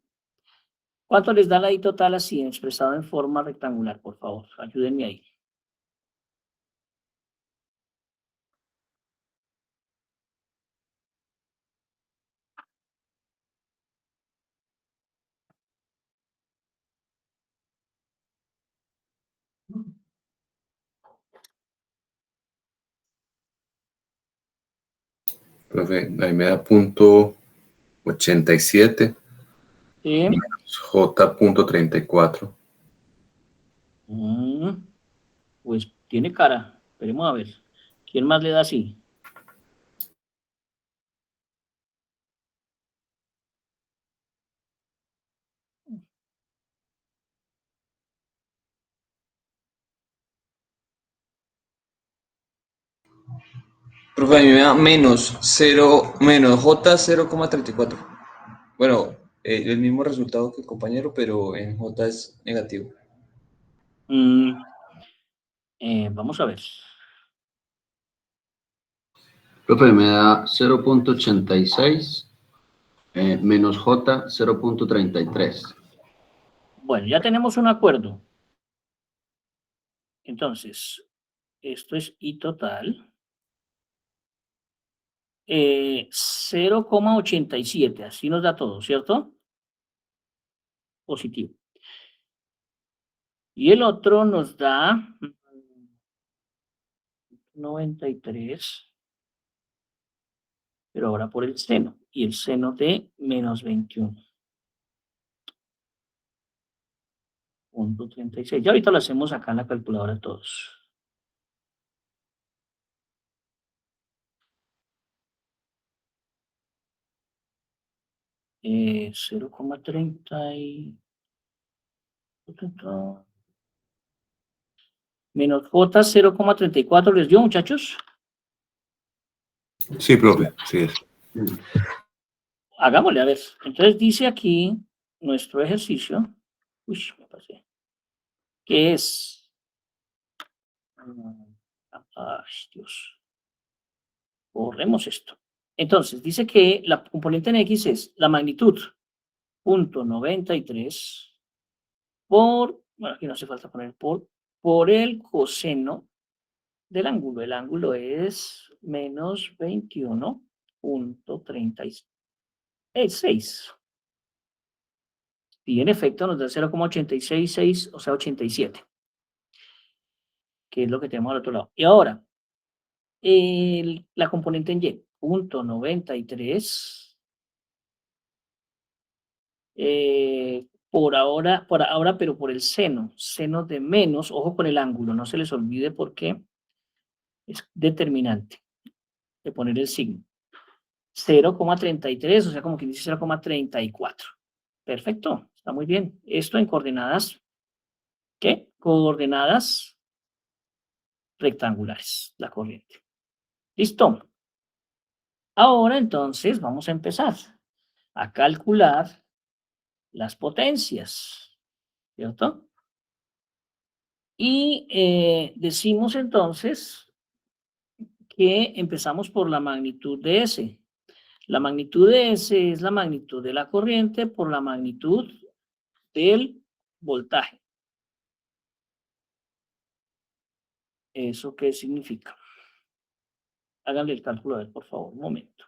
¿Cuánto les da la I total así, expresado en forma rectangular? Por favor, ayúdenme ahí. Profe, ahí me da punto 87 ¿Sí? J.34. Pues tiene cara. Esperemos a ver. ¿Quién más le da así? Profe, a mí me da menos 0, menos J 0,34. Bueno, el mismo resultado que el compañero, pero en J es negativo. Vamos a ver. Profe, me da 0.86 menos J 0.33. Bueno, ya tenemos un acuerdo. Entonces, esto es I total. 0,87, así nos da todo, ¿cierto? Positivo. Y el otro nos da 93, pero ahora por el seno, y el seno de menos 21.36. Ya ahorita lo hacemos acá en la calculadora todos. Eh, 0,30 menos J 0,34, ¿les dio, muchachos? Sí, profe, sí es. Hagámosle, a ver. Entonces dice aquí nuestro ejercicio, uy, me pasé, que es, ay, Dios, borremos esto. Entonces, dice que la componente en X es la magnitud, 0.93, bueno, aquí no hace falta poner por el coseno del ángulo. El ángulo es menos 21.36. Y en efecto nos da 0,866, o sea, 87, que es lo que tenemos al otro lado. Y ahora, la componente en Y, 0.93, por ahora, pero por el seno de menos, ojo con el ángulo, no se les olvide porque es determinante de poner el signo. 0,33, o sea, como que dice 0,34. Perfecto, está muy bien. Esto en coordenadas, ¿qué? Coordenadas rectangulares, la corriente. ¿Listo? Ahora entonces vamos a empezar a calcular las potencias, ¿cierto? Y decimos entonces que empezamos por la magnitud de S. La magnitud de S es la magnitud de la corriente por la magnitud del voltaje. ¿Eso qué significa? Háganle el cálculo a ver, por favor, un momento.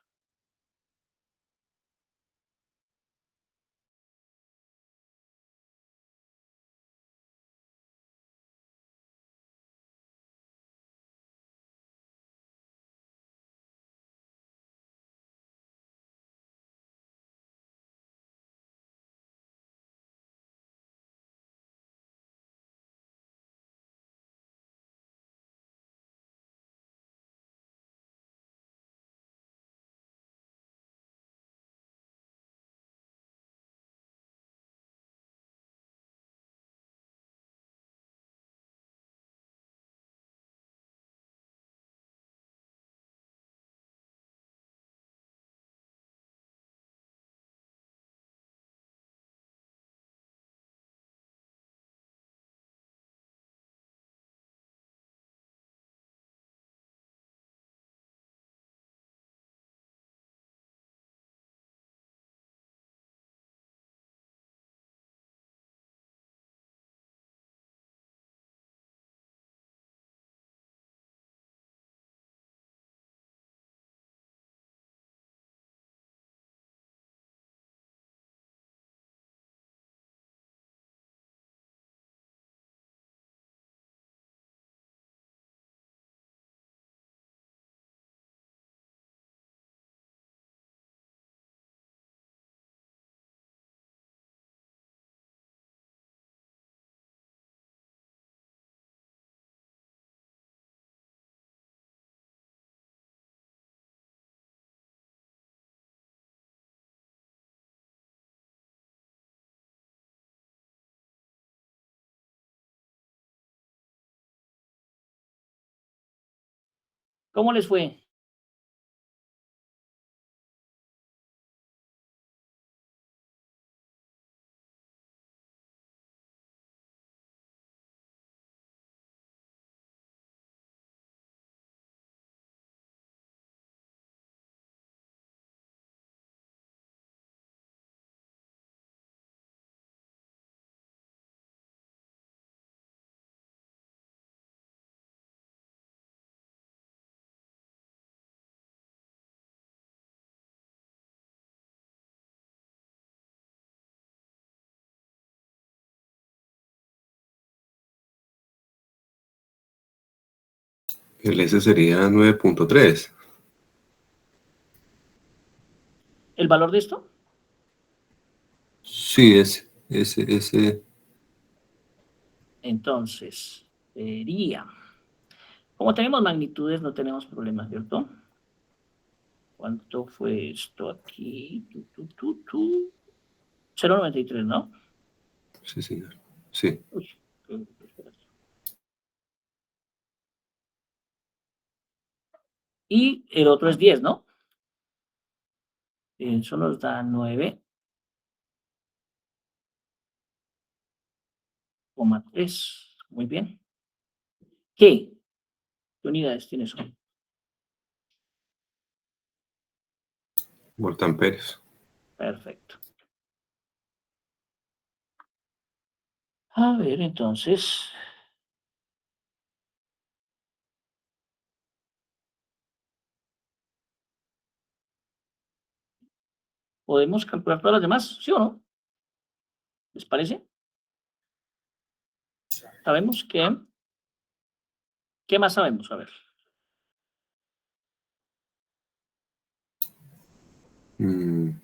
¿Cómo les fue? El S sería 9.3. ¿El valor de esto? Sí, ese. Entonces, sería... Como tenemos magnitudes, no tenemos problemas, ¿cierto? ¿Cuánto fue esto aquí? 0.93, ¿no? Sí, señor. Sí. Uy, espérate. Y el otro es 10, ¿no? Eso nos da 9,3. Muy bien. ¿Qué unidades tiene eso? Voltamperios. Perfecto. A ver, entonces... ¿Podemos calcular todas las demás? ¿Sí o no? ¿Les parece? Sabemos que... ¿Qué más sabemos? A ver. El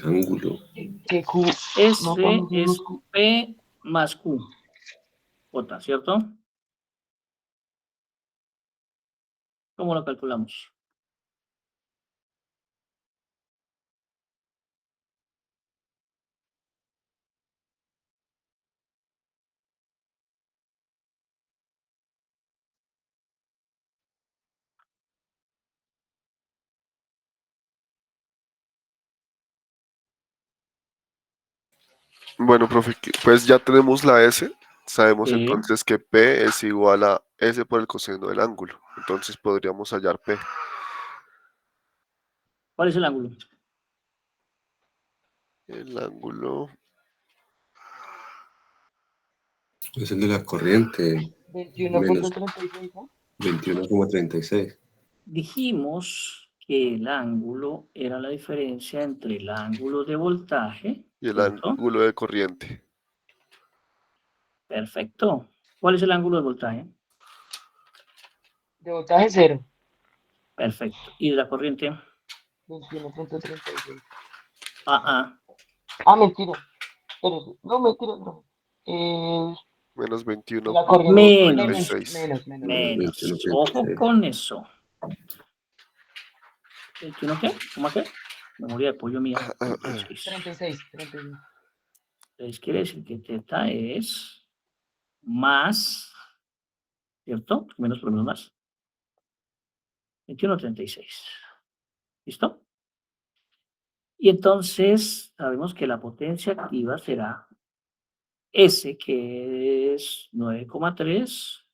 ángulo. ¿Qué Q? S No, también es tenemos Q. P más Q. J, ¿cierto? ¿Cómo lo calculamos? Bueno, profe, pues ya tenemos la S. Sabemos Sí. entonces que P es igual a S por el coseno del ángulo. Entonces podríamos hallar P. ¿Cuál es el ángulo? El ángulo Es el de la corriente. 21.36, ¿no? 21,36. Dijimos que el ángulo era la diferencia entre el ángulo de voltaje, y el ¿cierto? ángulo de corriente. Perfecto. ¿Cuál es el ángulo de voltaje? De voltaje 0. Perfecto. ¿Y de la corriente? 21.36. Ah, Ah, mentira. Espérate. No, mentira, no. Menos La corriente. menos. Menos. Menos. Ojo 21,36. con eso. ¿21 qué? ¿Cómo qué? Memoria de pollo mía. 36. 36. Entonces quiere decir que teta es más, ¿cierto? Menos por menos más. 21,36. ¿Listo? Y entonces sabemos que la potencia activa será S, que es 9,3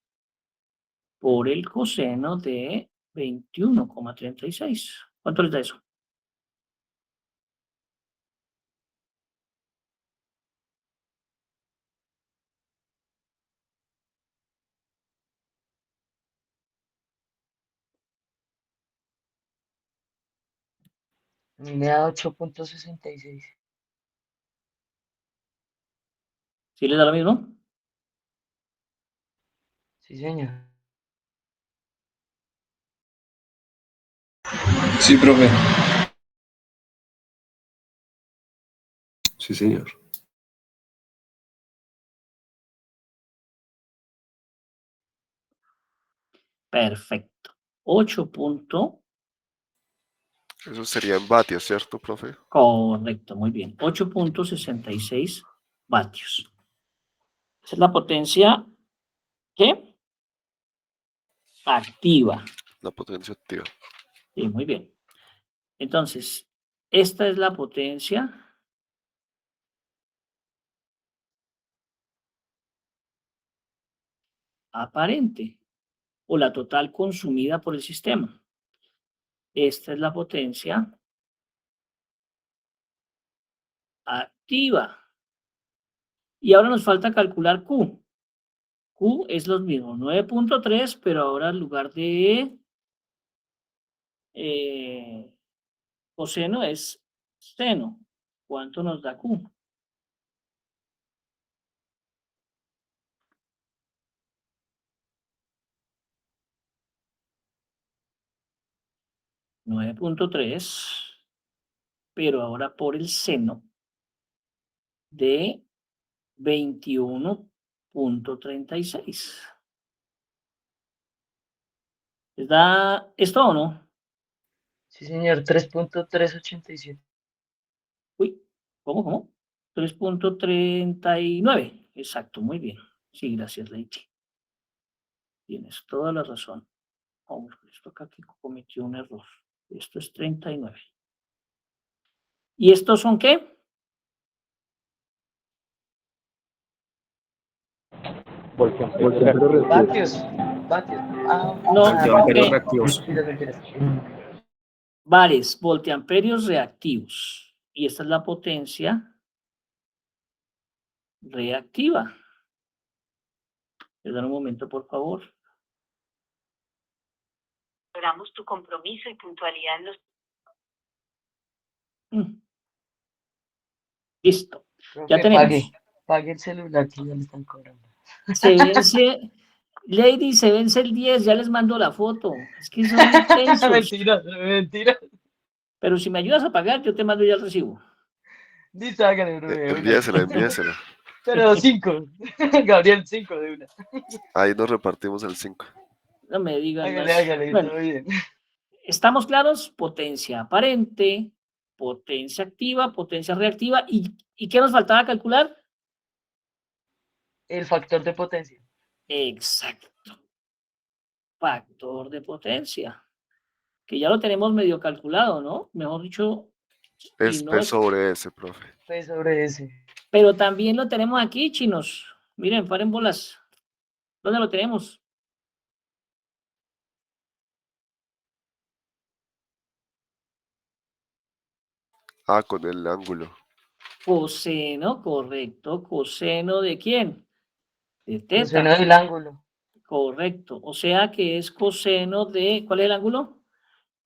por el coseno de 21,36. ¿Cuánto les da eso? Me da 8.66. ¿Sí les da lo mismo? Sí, señor. Sí, profe. Sí, señor. Perfecto. 8. Eso sería en vatios, ¿cierto, profe? Correcto, muy bien. 8,66 vatios. Esa es la potencia, ¿qué? Activa. la potencia activa. Sí, muy bien. Entonces, esta es la potencia aparente o la total consumida por el sistema. Esta es la potencia activa. Y ahora nos falta calcular Q. Q es lo mismo, 9.3, pero ahora en lugar de coseno es seno. ¿Cuánto nos da Q? $9.3, pero ahora por el seno de 21.36. ¿Les da esto o no? Sí, señor, 3.387. Uy, ¿cómo? 3.39. Exacto, muy bien. Sí, gracias, Leite. Tienes toda la razón. Vamos, esto acá aquí cometió un error. Esto es 39. ¿Y estos son qué? Vatios. Vatios. No, Voltiamperios ok. reactivos. Mentiras. Bares, voltiamperios reactivos. Y esta es la potencia reactiva. ¿Les dan un momento, por favor? Valoramos tu compromiso y puntualidad en los... Listo. Profe, Ya tenemos. Pague el celular que ya le están cobrando. Se vence, Lady, se vence el 10, ya les mando la foto. Es que son intensos. Mentira. Pero si me ayudas a pagar, yo te mando ya el recibo. Listo, hágale, profe. Envíasela. Pero 5. Gabriel, 5 de una. Ahí nos repartimos el 5. No me digan más. Hágale, Bueno, todo bien. ¿estamos claros? Potencia aparente, potencia activa, potencia reactiva. ¿Y qué nos faltaba calcular? El factor de potencia. Exacto. Factor de potencia. Que ya lo tenemos medio calculado, ¿no? Mejor dicho, Es no P es... sobre S, profe. P sobre S. Pero también lo tenemos aquí, chinos. Miren, paren bolas. ¿Dónde lo tenemos? Ah, con el ángulo. Coseno, correcto. ¿Coseno de quién? De teta. Coseno del ángulo. Correcto. O sea que es coseno de... ¿Cuál es el ángulo?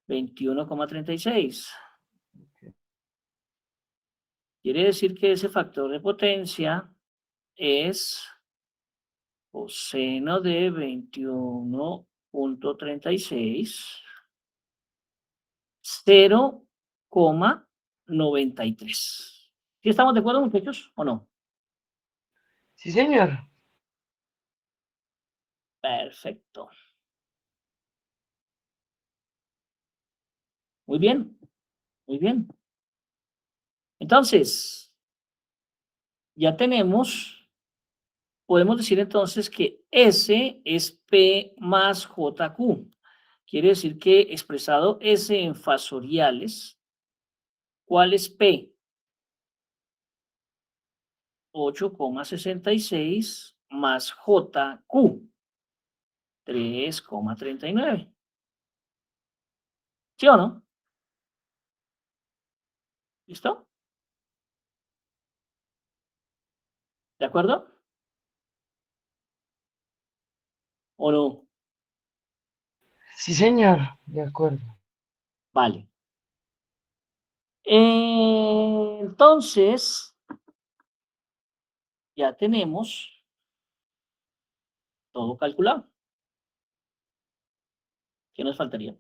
21,36. Quiere decir que ese factor de potencia es coseno de 21.36, 0,93. ¿Sí estamos de acuerdo, muchachos, o no? Sí, señor. Perfecto. Muy bien, muy bien. Entonces, ya tenemos, podemos decir entonces que S es P más JQ. Quiere decir que expresado S en fasoriales, ¿cuál es P? 8,66 más JQ, 3,39. ¿Sí o no? ¿Listo? ¿De acuerdo? ¿O no? Sí, señor. De acuerdo. Vale. Entonces, ya tenemos todo calculado. ¿Qué nos faltaría?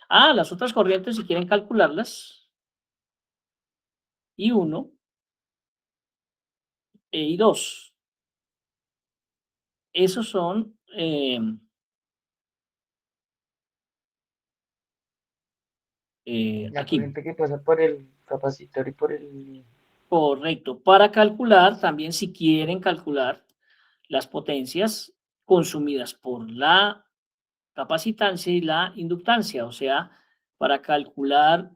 Ah, las otras corrientes, si quieren calcularlas. I1 e I2. Esos son... La aquí. corriente que pasa por el capacitor y por el... Correcto. Para calcular, también si quieren calcular las potencias consumidas por la capacitancia y la inductancia, o sea, para calcular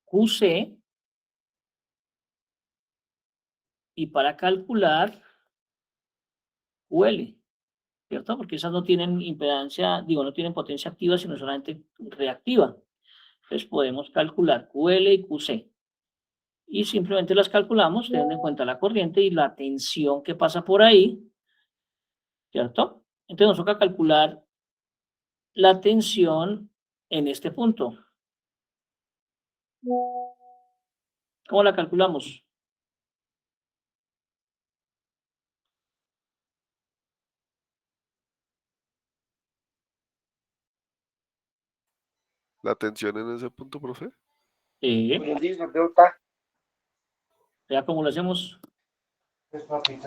QC y para calcular QL, ¿cierto? Porque esas no tienen impedancia, digo, no tienen potencia activa, sino solamente reactiva. Entonces podemos calcular QL y QC. Y simplemente las calculamos teniendo en cuenta la corriente y la tensión que pasa por ahí, ¿cierto? Entonces nos toca calcular la tensión en este punto. ¿Cómo la calculamos? La tensión en ese punto, profe. ¿Ya cómo lo hacemos?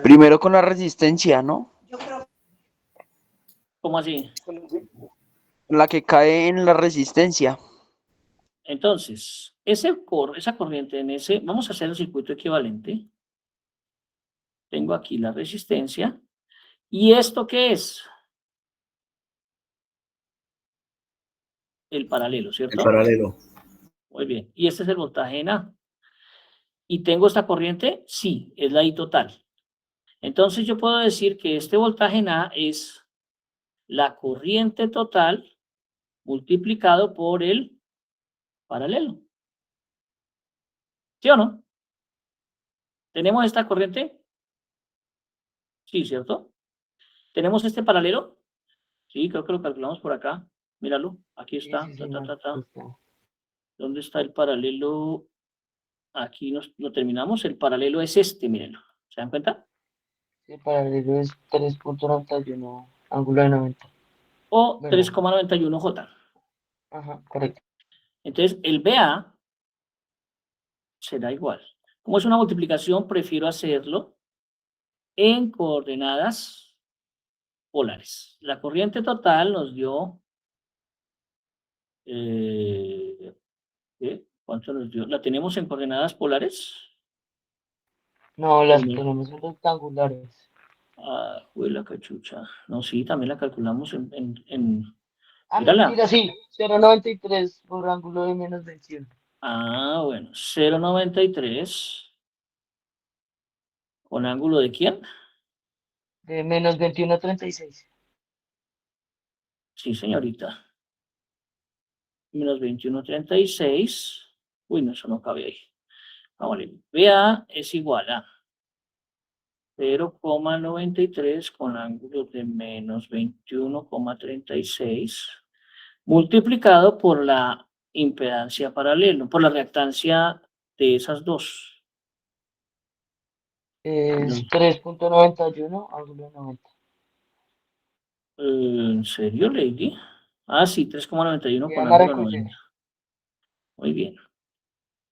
Primero con la resistencia, ¿no? ¿Cómo así? La que cae en la resistencia. Entonces, esa corriente en ese, vamos a hacer el circuito equivalente. Tengo aquí la resistencia. ¿Y esto qué es? El paralelo, ¿cierto? El paralelo. Muy bien. ¿Y este es el voltaje en A? ¿Y tengo esta corriente? Sí, es la I total. Entonces yo puedo decir que este voltaje en A es la corriente total multiplicado por el paralelo. ¿Sí o no? ¿Tenemos esta corriente? Sí, ¿cierto? ¿Tenemos este paralelo? Sí, creo que lo calculamos por acá. Míralo, aquí está. ¿Dónde está el paralelo? Aquí lo terminamos. El paralelo es este, mírenlo. ¿Se dan cuenta? El paralelo es 3.91 ángulo de 90. O Bueno. 3,91 J. Ajá, correcto. Entonces, el BA será igual. Como es una multiplicación, prefiero hacerlo en coordenadas polares. La corriente total nos dio... ¿cuánto nos dio? ¿La tenemos en coordenadas polares? No, las No. tenemos en rectangulares. Ah, fue la cachucha. No, sí, también la calculamos Ah, mírala. mentira, sí. 0.93 por ángulo de menos 21. Ah, bueno, 0,93. ¿Con ángulo de quién? De menos 21.36. Sí, señorita. Menos 21,36. Uy, no, eso no cabe ahí. Vamos a ver. BA es igual a 0,93 con ángulo de menos 21,36 multiplicado por la impedancia paralelo, por la reactancia de esas dos. Es 3.91 ángulo de 90. ¿En serio, Lady? Ah, sí, 3,91 Ya con la ángulo recordé. 90. Muy bien.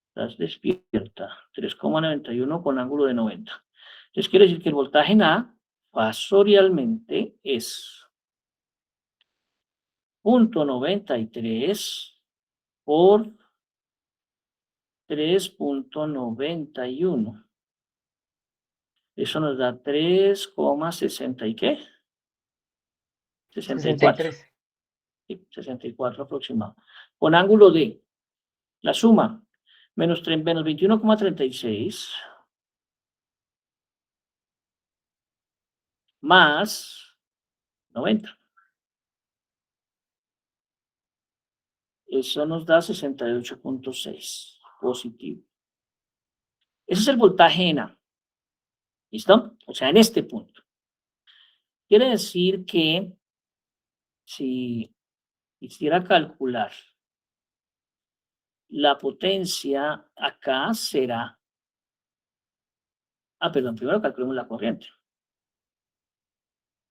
Estás despierta. 3,91 con ángulo de 90. Entonces quiere decir que el voltaje en A fasorialmente es 0,93 por 3,91. Eso nos da 3,60 y qué? 64. 63. Sí, 64 aproximado. Con ángulo de la suma, menos 21,36 más 90. Eso nos da 68,6 positivo. Ese es el voltaje en A. ¿Listo? O sea, en este punto. Quiere decir que si quisiera calcular la potencia acá será... Ah, perdón, primero calculemos la corriente.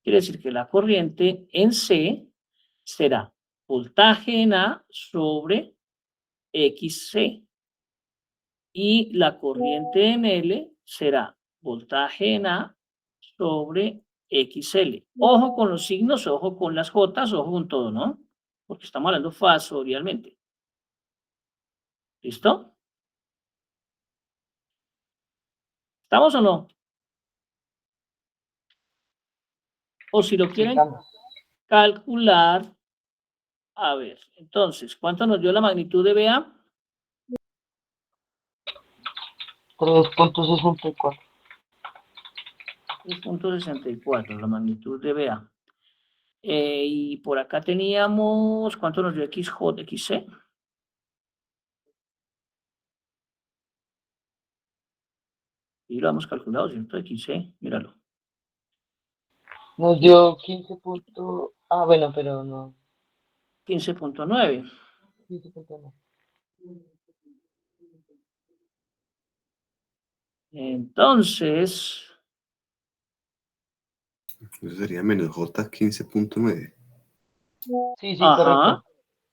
Quiere decir que la corriente en C será voltaje en A sobre XC. Y la corriente en L será voltaje en A sobre XL. Ojo con los signos, ojo con las J, ojo con todo, ¿no? Porque estamos hablando fasorialmente. ¿Listo? ¿Estamos o no? O si lo quieren calcular A ver, entonces, ¿cuánto nos dio la magnitud de BA? 3.64. 3.64, la magnitud de BA. Y por acá teníamos, ¿cuánto nos dio XJ, XC? Y lo hemos calculado, ¿cierto? XC, míralo. Nos dio 15 Ah, bueno, pero no. 15.9. 15.9. Entonces, Eso sería menos J 15.9. Sí, sí, ajá, correcto.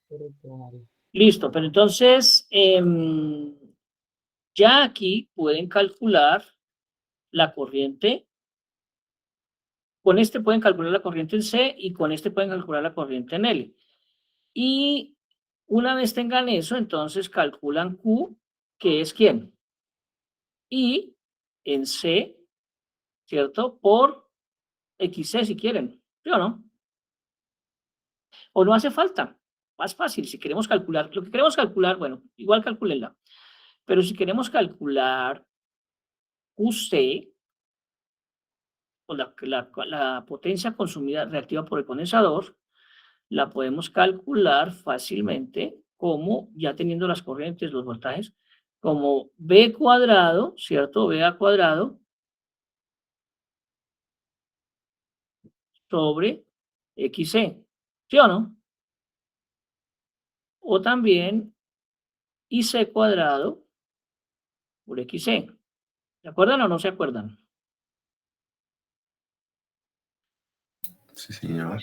Correcto, Mario. listo. Pero entonces, ya aquí pueden calcular la corriente. Con este pueden calcular la corriente en C y con este pueden calcular la corriente en L. Y una vez tengan eso, entonces calculan Q, que es quién. Y en C, ¿cierto? Por XC si quieren, ¿sí o no? O no hace falta. Más fácil, si queremos calcular, lo que queremos calcular, bueno, igual calculenla. Pero si queremos calcular QC, o la potencia consumida reactiva por el condensador, la podemos calcular fácilmente como, ya teniendo las corrientes, los voltajes, como B cuadrado, ¿cierto? BA cuadrado sobre XC, ¿sí o no? O también IC cuadrado por XC. ¿Se acuerdan o no se acuerdan? Sí, señor.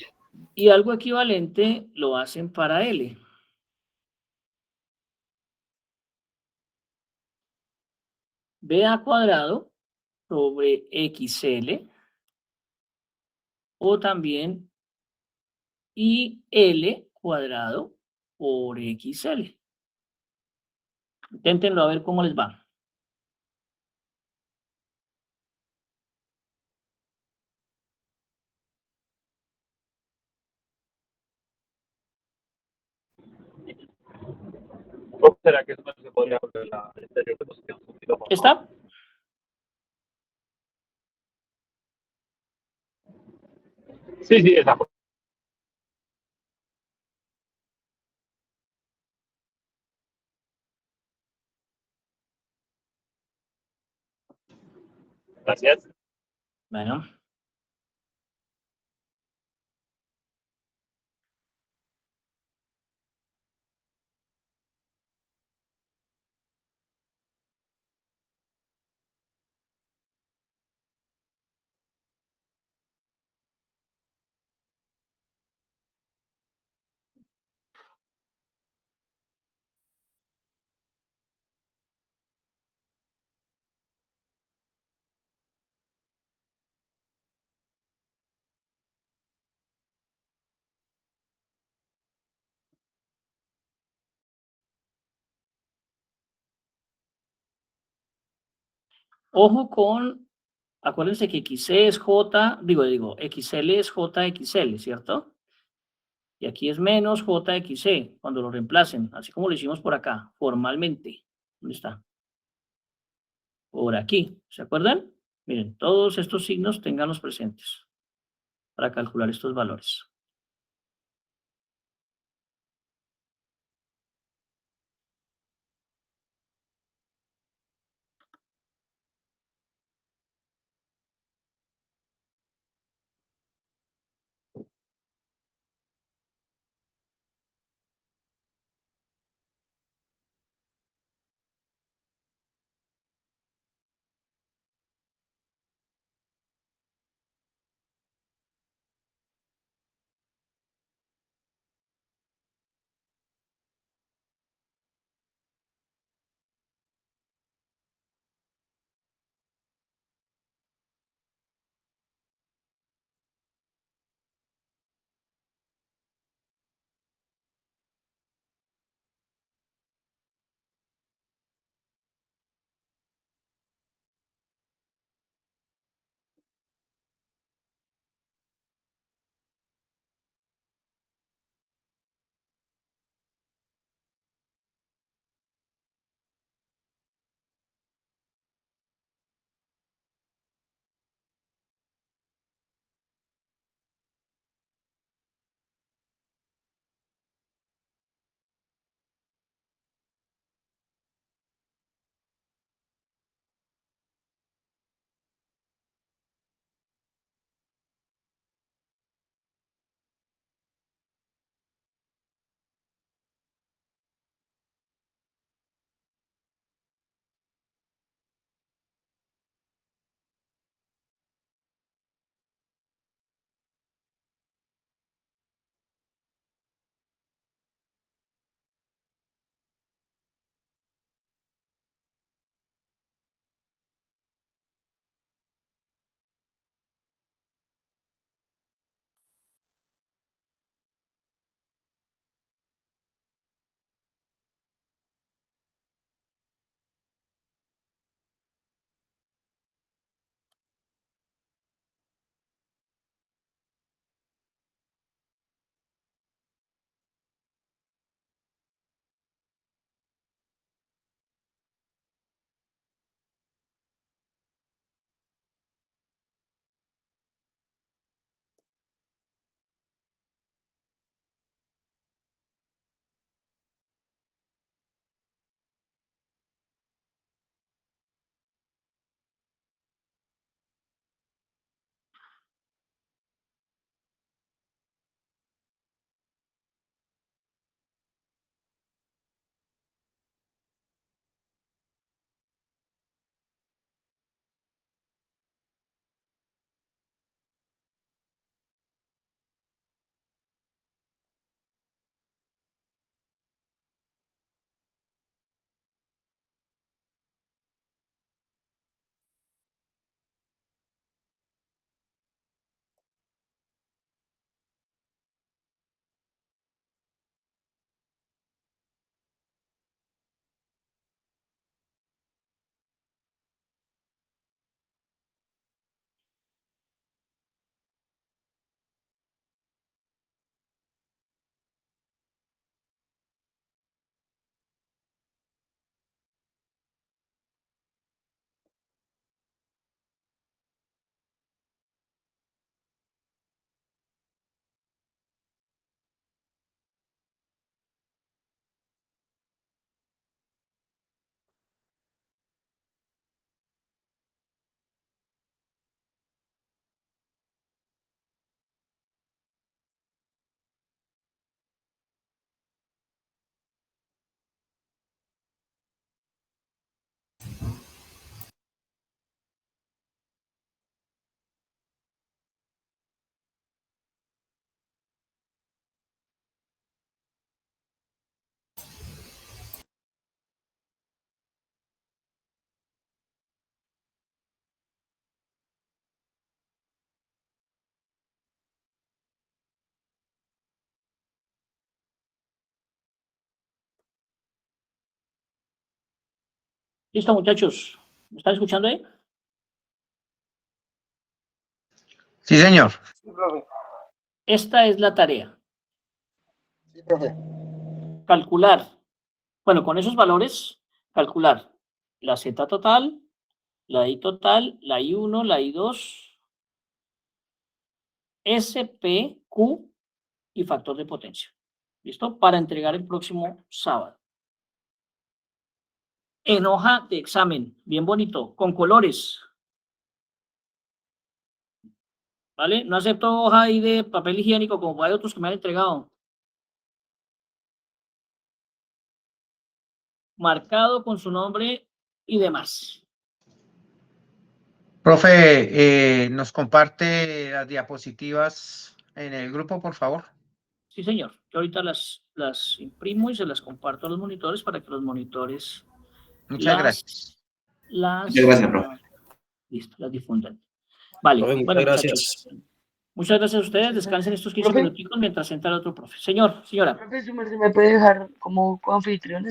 Y algo equivalente lo hacen para L. BA cuadrado sobre XL o también IL cuadrado por XL. Inténtenlo a ver cómo les va. ¿Cómo será que eso no se podría volver la anterior posición un poquito más? ¿Está? Sí, sí, esa. Gracias. Bueno. Ojo con, acuérdense que XC es J, XL es JXL, ¿cierto? Y aquí es menos JXC, cuando lo reemplacen, así como lo hicimos por acá, formalmente. ¿Dónde está? Por aquí, ¿se acuerdan? Miren, todos estos signos tenganlos presentes para calcular estos valores. Listo, muchachos. ¿Me están escuchando ahí? Sí, señor. Sí, profe. Esta es la tarea. Sí, profe. Calcular. Bueno, con esos valores, calcular la Z total, la I total, la I1, la I2, SP, Q y factor de potencia. ¿Listo? Para entregar el próximo sábado. En hoja de examen, bien bonito, con colores. ¿Vale? No acepto hoja ahí de papel higiénico como hay otros que me han entregado. Marcado con su nombre y demás. Profe, ¿nos comparte las diapositivas en el grupo, por favor? Sí, señor. Yo ahorita las imprimo y se las comparto a los monitores para que los monitores Muchas gracias. Muchas gracias, profe. Listo, las difundan. Vale, Profe, muchas bueno, gracias. muchachos, muchas gracias a ustedes. Descansen estos 15 ¿Profe? minuticos mientras entra el otro profe. Señor, señora. Profe, ¿me puede dejar como anfitriones?